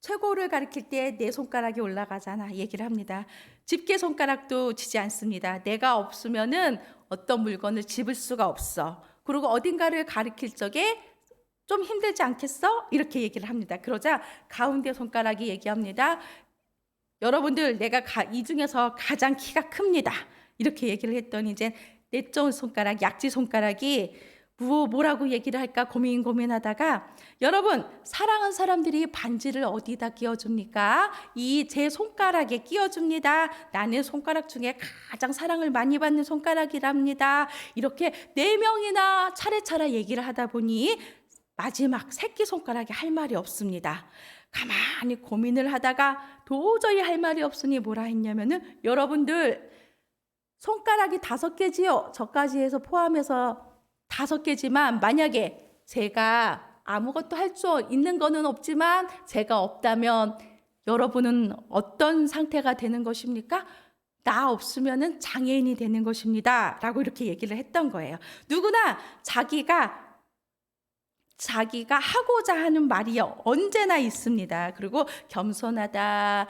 C: 최고를 가리킬 때 내 손가락이 올라가잖아 얘기를 합니다. 집게 손가락도 지지 않습니다. 내가 없으면은 어떤 물건을 집을 수가 없어. 그리고 어딘가를 가리킬 적에 좀 힘들지 않겠어? 이렇게 얘기를 합니다. 그러자 가운데 손가락이 얘기합니다. 여러분들 내가 이 중에서 가장 키가 큽니다. 이렇게 얘기를 했더니 이제 내쪽 손가락, 약지 손가락이 뭐라고 얘기를 할까 고민하다가 여러분 사랑하는 사람들이 반지를 어디다 끼워줍니까? 이 제 손가락에 끼워줍니다. 나는 손가락 중에 가장 사랑을 많이 받는 손가락이랍니다. 이렇게 4명이나 차례차례 얘기를 하다 보니 마지막 새끼손가락이 할 말이 없습니다. 가만히 고민을 하다가 도저히 할 말이 없으니 뭐라 했냐면은 여러분들 손가락이 5개지요. 저까지 해서 포함해서 5개지만 만약에 제가 아무것도 할 수 있는 거는 없지만 제가 없다면 여러분은 어떤 상태가 되는 것입니까? 나 없으면은 장애인이 되는 것입니다. 라고 이렇게 얘기를 했던 거예요. 누구나 자기가 하고자 하는 말이 언제나 있습니다. 그리고 겸손하다,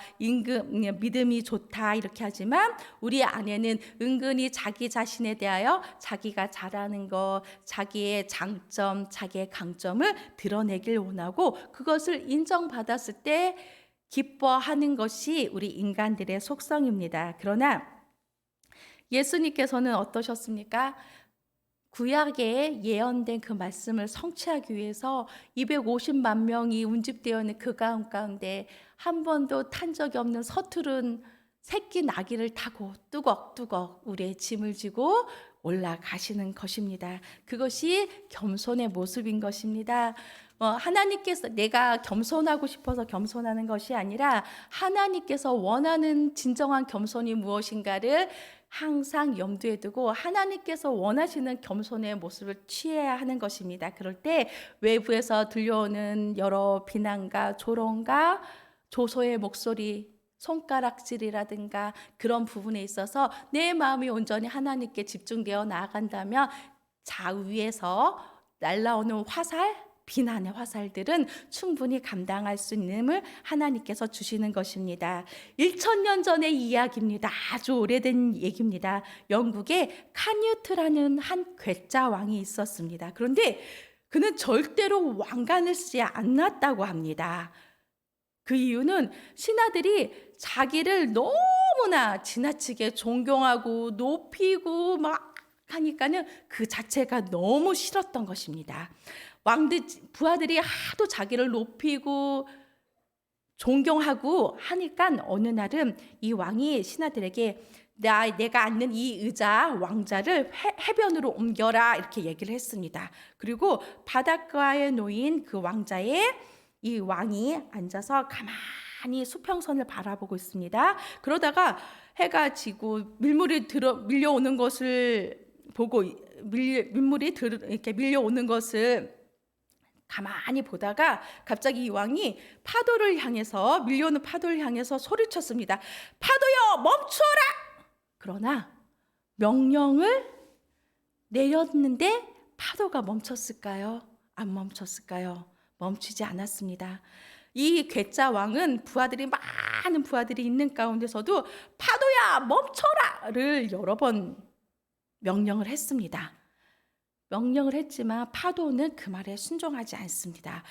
C: 믿음이 좋다 이렇게 하지만 우리 안에는 은근히 자기 자신에 대하여 자기가 잘하는 것, 자기의 장점, 자기의 강점을 드러내길 원하고 그것을 인정받았을 때 기뻐하는 것이 우리 인간들의 속성입니다. 그러나 예수님께서는 어떠셨습니까? 구약에 예언된 그 말씀을 성취하기 위해서 250만 명이 운집되어 있는 그 가운데 한 번도 탄 적이 없는 서투른 새끼 나귀를 타고 뚜걱뚜걱 우리의 짐을 지고 올라가시는 것입니다. 그것이 겸손의 모습인 것입니다. 하나님께서 내가 겸손하고 싶어서 겸손하는 것이 아니라 하나님께서 원하는 진정한 겸손이 무엇인가를 항상 염두에 두고 하나님께서 원하시는 겸손의 모습을 취해야 하는 것입니다. 그럴 때 외부에서 들려오는 여러 비난과 조롱과 조소의 목소리, 손가락질이라든가 그런 부분에 있어서 내 마음이 온전히 하나님께 집중되어 나아간다면 좌우에서 날라오는 화살, 비난의 화살들은 충분히 감당할 수 있음을 하나님께서 주시는 것입니다. 1000년 전의 이야기입니다. 아주 오래된 얘기입니다. 영국에 카뉴트라는 한 괴짜 왕이 있었습니다. 그런데 그는 절대로 왕관을 쓰지 않았다고 합니다. 그 이유는 신하들이 자기를 너무나 지나치게 존경하고 높이고 막 하니까는 그 자체가 너무 싫었던 것입니다. 부하들이 하도 자기를 높이고 존경하고 하니까 어느 날은 이 왕이 신하들에게 내가 앉는 이 의자 왕자를 해변으로 옮겨라 이렇게 얘기를 했습니다. 그리고 바닷가에 놓인 그 왕자에 이 왕이 앉아서 가만히 수평선을 바라보고 있습니다. 그러다가 해가 지고 밀물이 밀려오는 것을 보고 이렇게 밀려오는 것을 가만히 보다가 갑자기 이 왕이 밀려오는 파도를 향해서 소리쳤습니다. 파도여 멈추어라! 그러나 명령을 내렸는데 파도가 멈췄을까요? 안 멈췄을까요? 멈추지 않았습니다. 이 괴짜 왕은 많은 부하들이 있는 가운데서도 파도야 멈춰라를 여러 번 명령을 했습니다. 명령을 했지만 파도는 그 말에 순종하지 않습니다.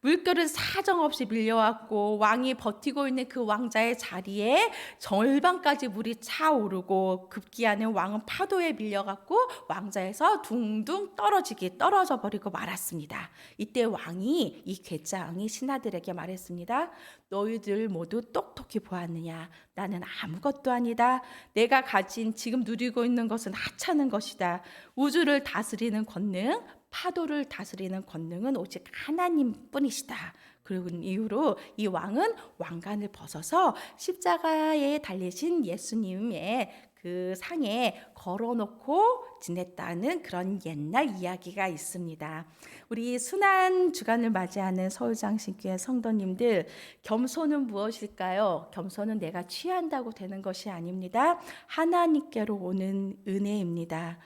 C: 물결은 사정없이 밀려왔고 왕이 버티고 있는 그 왕자의 자리에 절반까지 물이 차오르고 급기야는 왕은 파도에 밀려갖고 왕자에서 둥둥 떨어져 버리고 말았습니다. 이때 이 괴짜 왕이 신하들에게 말했습니다. 너희들 모두 똑똑히 보았느냐? 나는 아무것도 아니다. 내가 지금 누리고 있는 것은 하찮은 것이다. 우주를 다스리는 권능, 파도를 다스리는 권능은 오직 하나님뿐이시다. 그리고 이후로 이 왕은 왕관을 벗어서 십자가에 달리신 예수님의 그 상에 걸어놓고 지냈다는 그런 옛날 이야기가 있습니다. 우리 순환 주간을 맞이하는 서울장신교회 성도님들, 겸손은 무엇일까요? 겸손은 내가 취한다고 되는 것이 아닙니다. 하나님께로 오는 은혜입니다.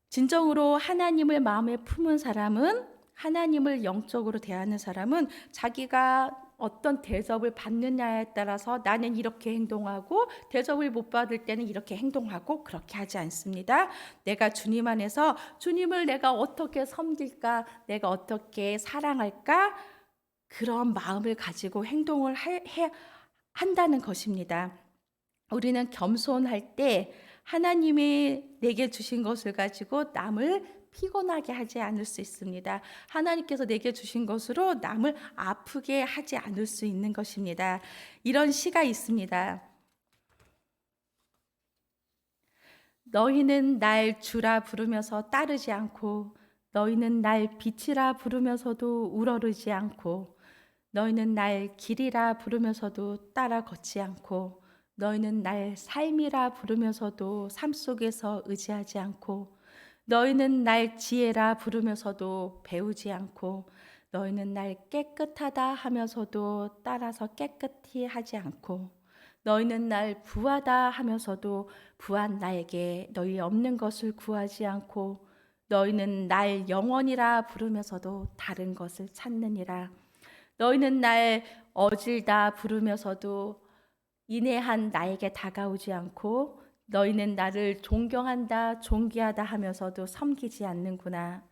C: 진정으로 하나님을 마음에 품은 사람은, 하나님을 영적으로 대하는 사람은 자기가 어떤 대접을 받느냐에 따라서 나는 이렇게 행동하고 대접을 못 받을 때는 이렇게 행동하고 그렇게 하지 않습니다. 내가 주님 안에서 주님을 내가 어떻게 섬길까, 내가 어떻게 사랑할까, 그런 마음을 가지고 행동을 한다는 것입니다. 우리는 겸손할 때 하나님이 내게 주신 것을 가지고 남을 피곤하게 하지 않을 수 있습니다. 하나님께서 내게 주신 것으로 남을 아프게 하지 않을 수 있는 것입니다. 이런 시가 있습니다. 너희는 날 주라 부르면서 따르지 않고, 너희는 날 빛이라 부르면서도 우러르지 않고, 너희는 날 길이라 부르면서도 따라 걷지 않고, 너희는 날 삶이라 부르면서도 삶 속에서 의지하지 않고, 너희는 날 지혜라 부르면서도 배우지 않고, 너희는 날 깨끗하다 하면서도 따라서 깨끗히 하지 않고, 너희는 날 부하다 하면서도 부한 나에게 너희 없는 것을 구하지 않고, 너희는 날 영원이라 부르면서도 다른 것을 찾느니라. 너희는 날 어질다 부르면서도 인내한 나에게 다가오지 않고, 너희는 나를 존경한다, 존귀하다 하면서도 섬기지 않는구나.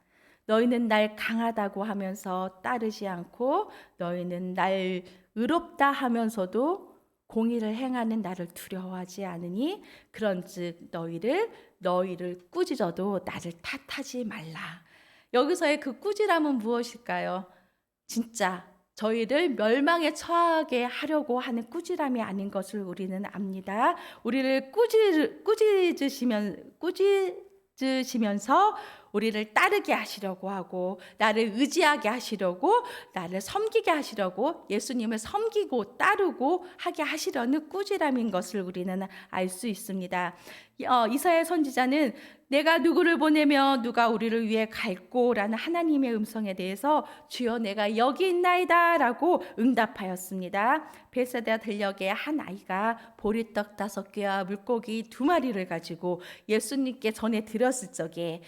C: 너희는 날 강하다고 하면서 따르지 않고, 너희는 날 의롭다 하면서도 공의를 행하는 나를 두려워하지 않으니, 그런즉 너희를 꾸짖어도 나를 탓하지 말라. 여기서의 그 꾸지람은 무엇일까요? 진짜 저희를 멸망에 처하게 하려고 하는 꾸지람이 아닌 것을 우리는 압니다. 우리를 꾸짖으시면서 우리를 따르게 하시려고 하고, 나를 의지하게 하시려고, 나를 섬기게 하시려고, 예수님을 섬기고 따르고 하게 하시려는 꾸지람인 것을 우리는 알 수 있습니다. 이사야 선지자는 내가 누구를 보내며 누가 우리를 위해 갈꼬라는 하나님의 음성에 대해서 주여 내가 여기 있나이다 라고 응답하였습니다. 베세다 들녘에 한 아이가 보리떡 5개와 물고기 2마리를 가지고 예수님께 전해 드렸을 적에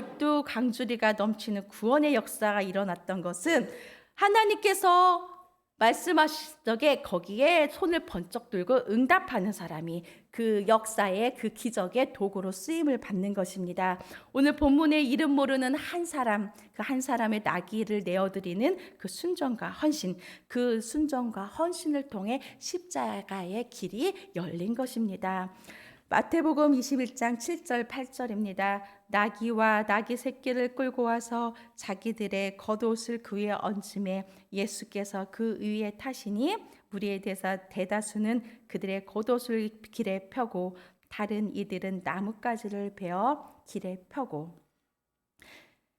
C: 열두 강주리가 넘치는 구원의 역사가 일어났던 것은 하나님께서 말씀하실 적에 거기에 손을 번쩍 들고 응답하는 사람이 그 역사의 그 기적의 도구로 쓰임을 받는 것입니다. 오늘 본문에 이름 모르는 한 사람, 그 한 사람의 나귀를 내어드리는 그 순종과 헌신, 그 순종과 헌신을 통해 십자가의 길이 열린 것입니다. 마태복음 21장 7절 8절입니다. 나귀와 나귀 새끼를 끌고 와서 자기들의 겉옷을 그 위에 얹음에 예수께서 그 위에 타시니 무리에 대다수는 그들의 겉옷을 길에 펴고 다른 이들은 나뭇가지를 베어 길에 펴고.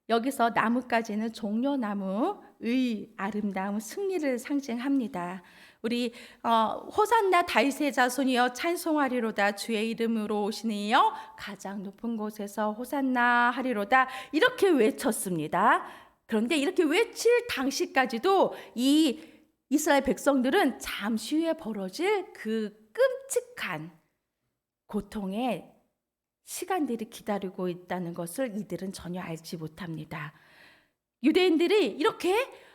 C: 여기서 나뭇가지는 종려나무의 아름다운 승리를 상징합니다. 우리 호산나 다윗의 자손이여 찬송하리로다, 주의 이름으로 오시니여 가장 높은 곳에서 호산나 하리로다, 이렇게 외쳤습니다. 그런데 이렇게 외칠 당시까지도 이 이스라엘 백성들은 잠시 후에 벌어질 그 끔찍한 고통의 시간들이 기다리고 있다는 것을 이들은 전혀 알지 못합니다. 유대인들이 이렇게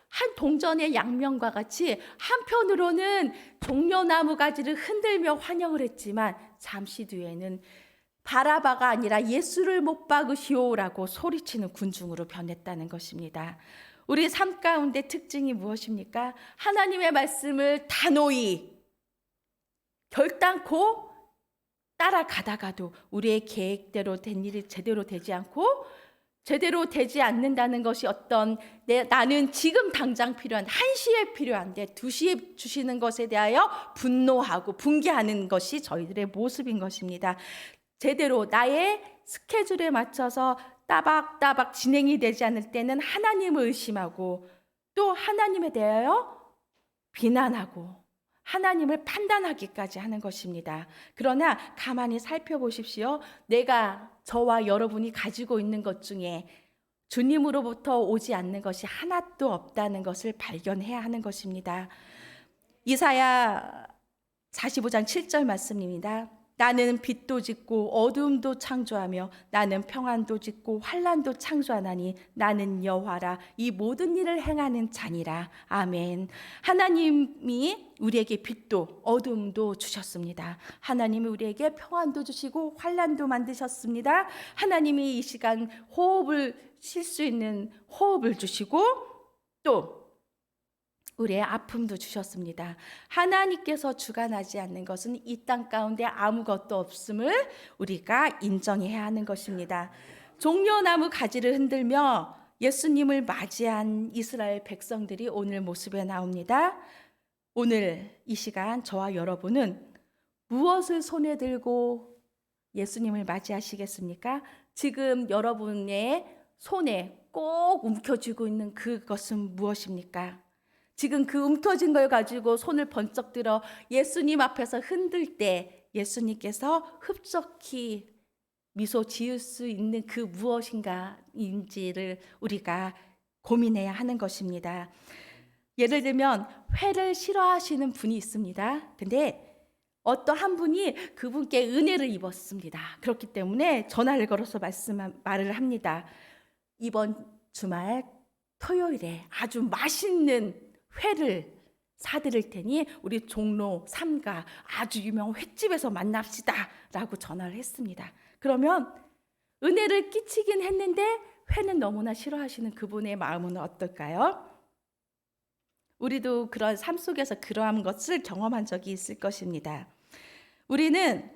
C: 한 동전의 양면과 같이 한편으로는 종려나무 가지를 흔들며 환영을 했지만 잠시 뒤에는 바라바가 아니라 예수를 못 박으시오라고 소리치는 군중으로 변했다는 것입니다. 우리 삶 가운데 특징이 무엇입니까? 하나님의 말씀을 단호히 결단코 따라가다가도 우리의 계획대로 된 일이 제대로 되지 않고 제대로 되지 않는다는 것이 나는 지금 당장 필요한 1시에 필요한데 2시에 주시는 것에 대하여 분노하고 분개하는 것이 저희들의 모습인 것입니다. 제대로 나의 스케줄에 맞춰서 따박따박 진행이 되지 않을 때는 하나님을 의심하고 또 하나님에 대하여 비난하고 하나님을 판단하기까지 하는 것입니다. 그러나 가만히 살펴보십시오. 내가 저와 여러분이 가지고 있는 것 중에 주님으로부터 오지 않는 것이 하나도 없다는 것을 발견해야 하는 것입니다. 이사야 45장 7절 말씀입니다. 나는 빛도 짓고 어두움도 창조하며 나는 평안도 짓고 환난도 창조하나니 나는 여호와라, 이 모든 일을 행하는 자니라. 아멘. 하나님이 우리에게 빛도 어두움도 주셨습니다. 하나님이 우리에게 평안도 주시고 환난도 만드셨습니다. 하나님이 이 시간 호흡을 쉴 수 있는 호흡을 주시고 또 우리의 아픔도 주셨습니다. 하나님께서 주관하지 않는 것은 이 땅 가운데 아무것도 없음을 우리가 인정해야 하는 것입니다. 종려나무 가지를 흔들며 예수님을 맞이한 이스라엘 백성들이 오늘 모습에 나옵니다. 오늘 이 시간 저와 여러분은 무엇을 손에 들고 예수님을 맞이하시겠습니까? 지금 여러분의 손에 꼭 움켜쥐고 있는 그것은 무엇입니까? 지금 그 움켜진 걸 가지고 손을 번쩍 들어 예수님 앞에서 흔들 때 예수님께서 흡족히 미소 지을 수 있는 그 무엇인가인지를 우리가 고민해야 하는 것입니다. 예를 들면 회를 싫어하시는 분이 있습니다. 근데 어떠한 분이 그분께 은혜를 입었습니다. 그렇기 때문에 전화를 걸어서 말을 합니다. 이번 주말 토요일에 아주 맛있는 회를 사드릴 테니 우리 종로 3가 아주 유명한 횟집에서 만납시다 라고 전화를 했습니다. 그러면 은혜를 끼치긴 했는데 회는 너무나 싫어하시는 그분의 마음은 어떨까요? 우리도 그런 삶 속에서 그러한 것을 경험한 적이 있을 것입니다. 우리는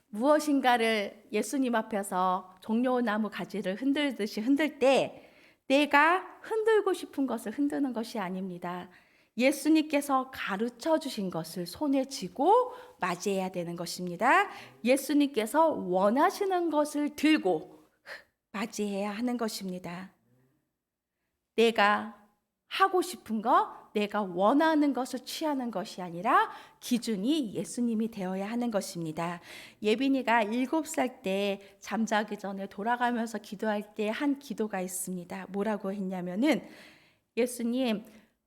C: 무엇인가를 예수님 앞에서 종려나무 가지를 흔들듯이 흔들 때 내가 흔들고 싶은 것을 흔드는 것이 아닙니다. 예수님께서 가르쳐 주신 것을 손에 쥐고 맞이해야 되는 것입니다. 예수님께서 원하시는 것을 들고 맞이해야 하는 것입니다. 내가 하고 싶은 것, 내가 원하는 것을 취하는 것이 아니라 기준이 예수님이 되어야 하는 것입니다. 예빈이가 7살 때 잠자기 전에 돌아가면서 기도할 때 한 기도가 있습니다. 뭐라고 했냐면은 예수님,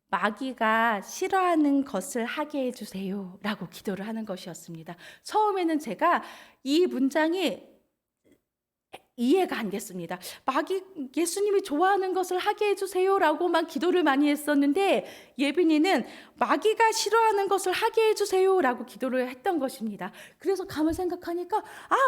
C: 마귀가 싫어하는 것을 하게 해주세요 라고 기도를 하는 것이었습니다. 처음에는 제가 이 문장이 이해가 안 됐습니다. 예수님이 좋아하는 것을 하게 해주세요라고만 기도를 많이 했었는데 예빈이는 마귀가 싫어하는 것을 하게 해주세요라고 기도를 했던 것입니다. 그래서 가만 생각하니까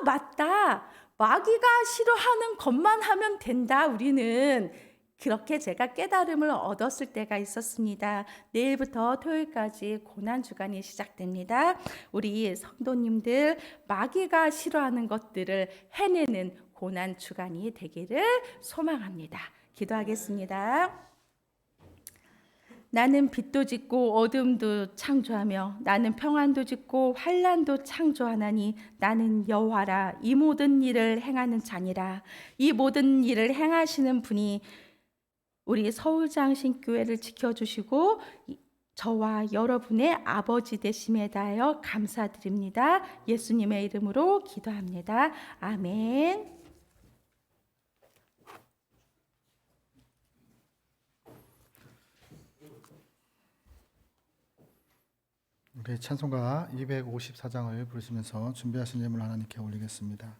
C: 맞다. 마귀가 싫어하는 것만 하면 된다. 우리는 그렇게 제가 깨달음을 얻었을 때가 있었습니다. 내일부터 토요일까지 고난주간이 시작됩니다. 우리 성도님들 마귀가 싫어하는 것들을 해내는 고난주간이 되기를 소망합니다. 기도하겠습니다. 나는 빛도 짓고 어둠도 창조하며 나는 평안도 짓고 환난도 창조하나니 나는 여호와라. 이 모든 일을 행하는 자니라. 이 모든 일을 행하시는 분이 우리 서울장신교회를 지켜주시고 저와 여러분의 아버지 되심에 대하여 감사드립니다. 예수님의 이름으로 기도합니다. 아멘.
A: 우리 찬송가 254장을 부르시면서 준비하신 예물 하나님께 올리겠습니다.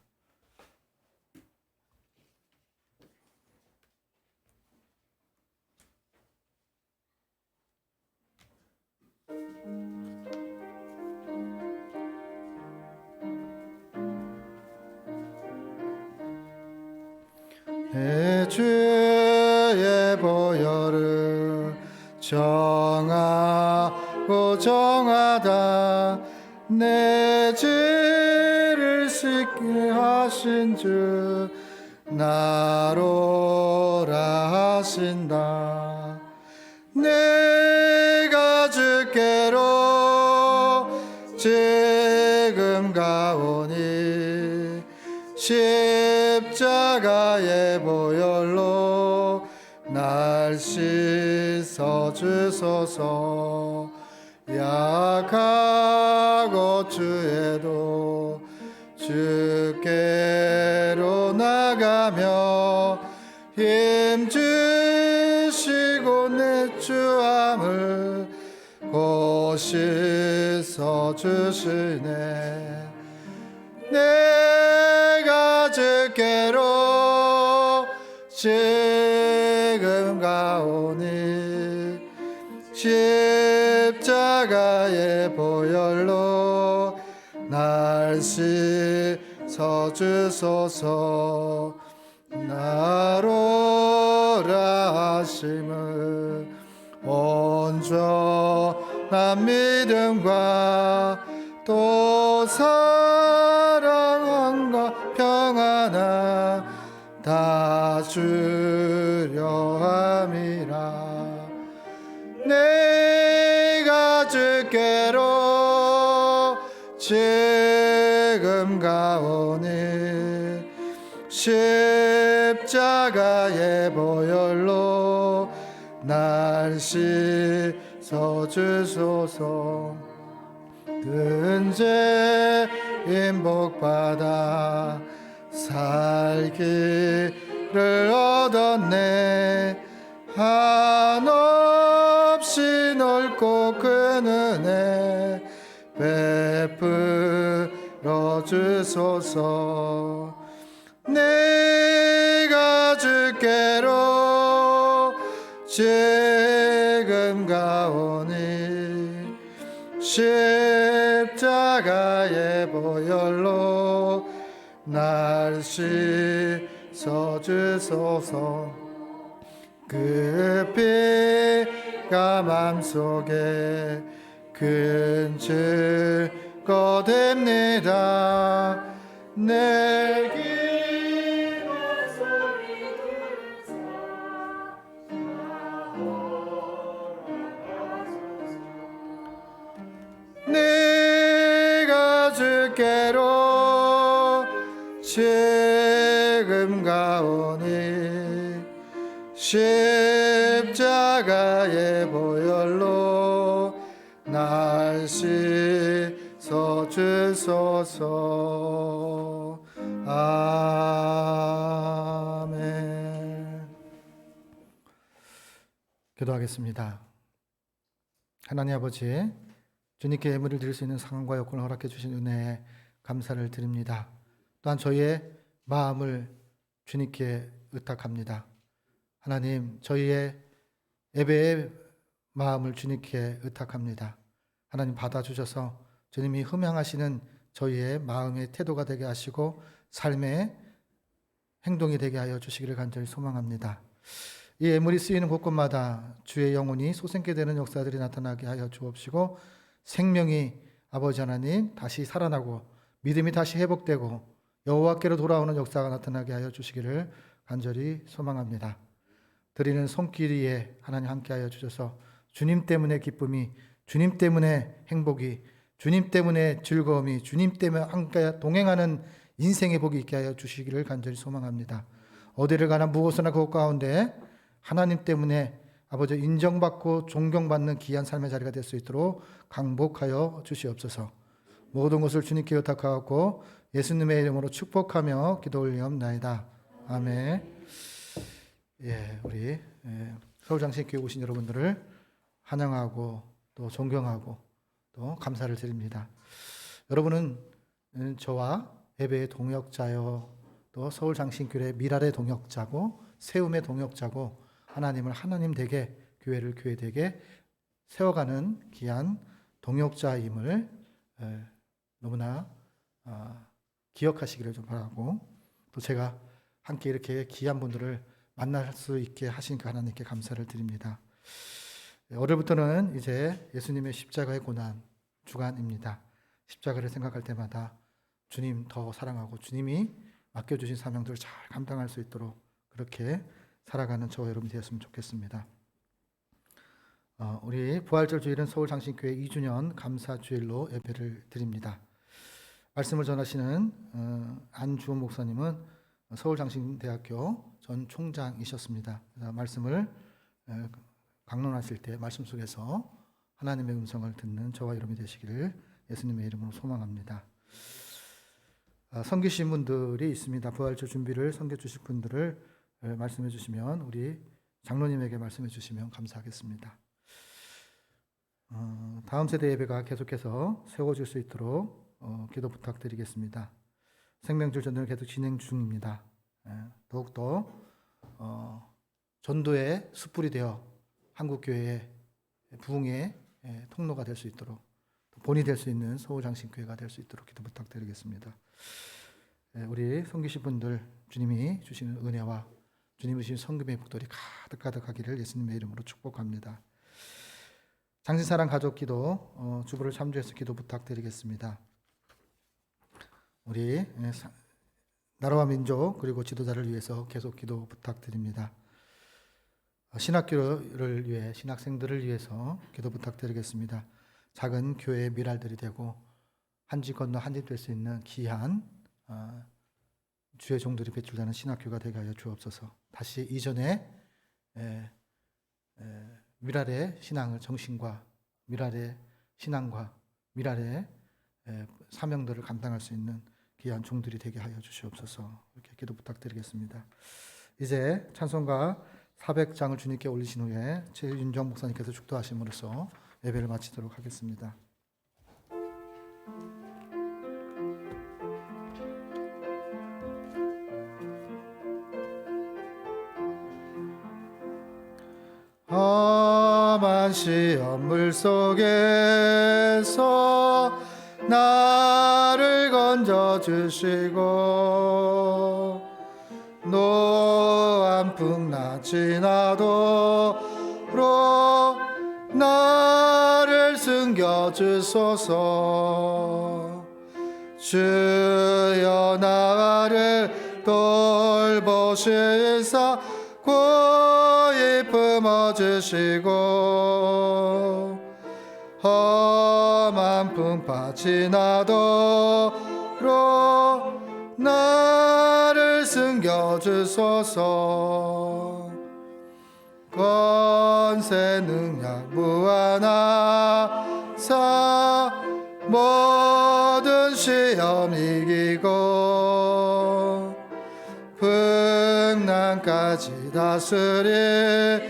A: 내 주의 보혈을 정하고 정하다 내 죄를 씻게 하신 주 나로라 하신다. 내가 주께로 지금 가오니 십자가의 보혈로 날 씻어 주소서. 약하고 주에도 주께로 나가며 힘 주시고 내 주함을 곧 씻어 주시네. 내가 주께로 지금 가오니 십자가의 보혈로 날 씻어 주소서. 나로라 하심을 온전한 믿음과 또 사랑과 평안함 다 주려 함이라. 내가 주께로 지금 가오니 십자가의 보혈로 날 씻어 주소서. 큰 죄인 복받아 살기를 얻었네. 한없이 넓고 큰 은혜 베풀어 주소서. 내가 주께로 지금 가오니 십자가의 보혈로 날 씻어 주소서. 그 피가 맘속에 큰 증거 됩니다. 내 기도 소리 들으사 내가 주께로 지금 가오니 십자가의 보혈로 날 씻어 주소서. 아멘. 기도하겠습니다. 하나님 아버지, 주님께 예물을 드릴 수 있는 상황과 여건을 허락해 주신 은혜에 감사를 드립니다. 또한 저희의 마음을 주님께 의탁합니다. 하나님, 저희의 예배의 마음을 주님께 의탁합니다. 하나님 받아주셔서 주님이 흠양하시는 저희의 마음의 태도가 되게 하시고 삶의 행동이 되게 하여 주시기를 간절히 소망합니다. 이 예물이 쓰이는 곳곳마다 주의 영혼이 솟생게 되는 역사들이 나타나게 하여 주옵시고 생명이 아버지 하나님 다시 살아나고 믿음이 다시 회복되고 여호와께로 돌아오는 역사가 나타나게 하여 주시기를 간절히 소망합니다. 드리는 손길 위에 하나님 함께하여 주셔서 주님 때문에 기쁨이, 주님 때문에 행복이, 주님 때문에 즐거움이, 주님 때문에 함께 동행하는 인생의 복이 있게 하여 주시기를 간절히 소망합니다. 어디를 가나 무엇이나 그곳 가운데 하나님 때문에 아버지 인정받고 존경받는 귀한 삶의 자리가 될 수 있도록 강복하여 주시옵소서. 모든 것을 주님께 의탁하고 예수님의 이름으로 축복하며 기도 올리옵나이다. 아멘. 우리 서울장신교회 오신 여러분들을 환영하고 또 존경하고 또 감사를 드립니다. 여러분은 저와 예배의 동역자요, 또 서울장신교회 미랄의 동역자고 세움의 동역자고 하나님을 하나님 되게 교회를 교회 되게 세워가는 귀한 동역자임을 너무나 기억하시기를 좀 바라고, 또 제가 함께 이렇게 귀한 분들을 만날 수 있게 하시니까 하나님께 감사를 드립니다. 올해부터는 이제 예수님의 십자가의 고난 주간입니다. 십자가를 생각할 때마다 주님 더 사랑하고 주님이 맡겨주신 사명들을 잘 감당할 수 있도록 그렇게 살아가는 저와 여러분이 되었으면 좋겠습니다. 우리 부활절 주일은 서울장신교회 2주년 감사주일로 예배를 드립니다. 말씀을 전하시는 안주원 목사님은 서울장신대학교 전 총장이셨습니다. 말씀을 강론하실 때 말씀 속에서 하나님의 음성을 듣는 저와 여러분이 되시기를 예수님의 이름으로 소망합니다. 섬기신 분들이 있습니다. 부활절 준비를 섬겨주실 분들을 말씀해 주시면 우리 장로님에게 말씀해 주시면 감사하겠습니다. 다음 세대 예배가 계속해서 세워질 수 있도록 기도 부탁드리겠습니다. 생명줄 전도는 계속 진행 중입니다. 더욱더 전도의 숯불이 되어 한국교회의 부흥의 통로가 될 수 있도록, 본이 될 수 있는 서울장신교회가 될 수 있도록 기도 부탁드리겠습니다. 우리 섬기신 분들 주님이 주시는 은혜와 주님이 주신 성금의 복들이 가득가득하기를 예수님의 이름으로 축복합니다. 장신사랑 가족기도 주부를 참조해서 기도 부탁드리겠습니다. 우리 나라와 민족 그리고 지도자를 위해서 계속 기도 부탁드립니다. 신학교를 위해 신학생들을 위해서 기도 부탁드리겠습니다. 작은 교회의 미랄들이 되고 한 집 건너 한 집 될 수 있는 귀한 주의 종들이 배출되는 신학교가 되게 하여 주옵소서. 다시 이전에 미랄의 신앙을 정신과 미랄의 신앙과 미랄의 사명들을 감당할 수 있는 귀한 종들이 되게 하여 주시옵소서. 이렇게 기도 부탁드리겠습니다. 이제 찬송가 400장을 주님께 올리신 후에 최윤정 목사님께서 축도하심으로써 예배를 마치도록 하겠습니다. 험한 시험 물속에서 나를 건져주시고 노안풍 나 지나도록 나를 숨겨주소서. 주여 나를 돌보시사 고이 품어주시고 험한 풍파 지나도록 나를 숨겨주소서. 권세 능력 무한하사 모든 시험 이기고 풍랑까지 다스리는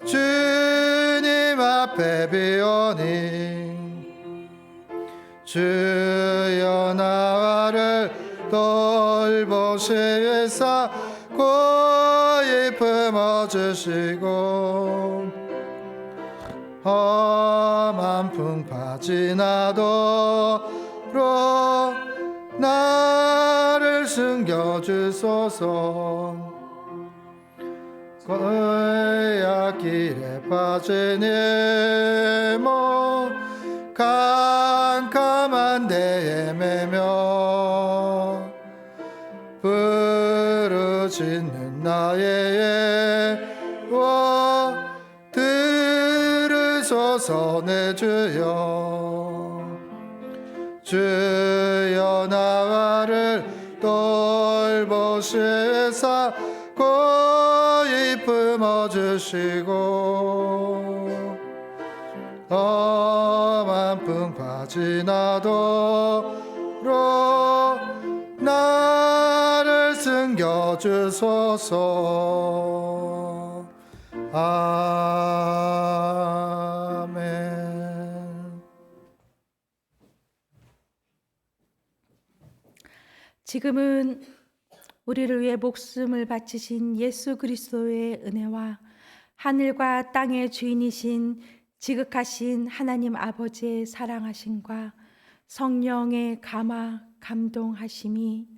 A: 주님 앞에 비오니 주여 나를 돌 돌보시사 고이 품어주시고 험한 풍파 지나도록 나를 숨겨주소서. 고약길에 빠진 일모 캄캄한 데에 매며 부르짖는 나의 예워 들으소서. 내 주여 주여 나를 돌보시사 고이 품어주시고 험한 풍파 지나도록 나를 숨겨주소서. 아멘.
C: 지금은 우리를 위해 목숨을 바치신 예수 그리스도의 은혜와 하늘과 땅의 주인이신 지극하신 하나님 아버지의 사랑하심과 성령의 감화 감동하심이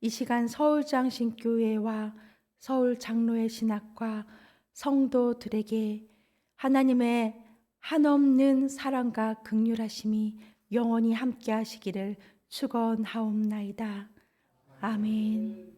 C: 이 시간 서울장신교회와 서울장로의 신학과 성도들에게 하나님의 한없는 사랑과 긍휼하심이 영원히 함께 하시기를 축원하옵나이다. 아멘.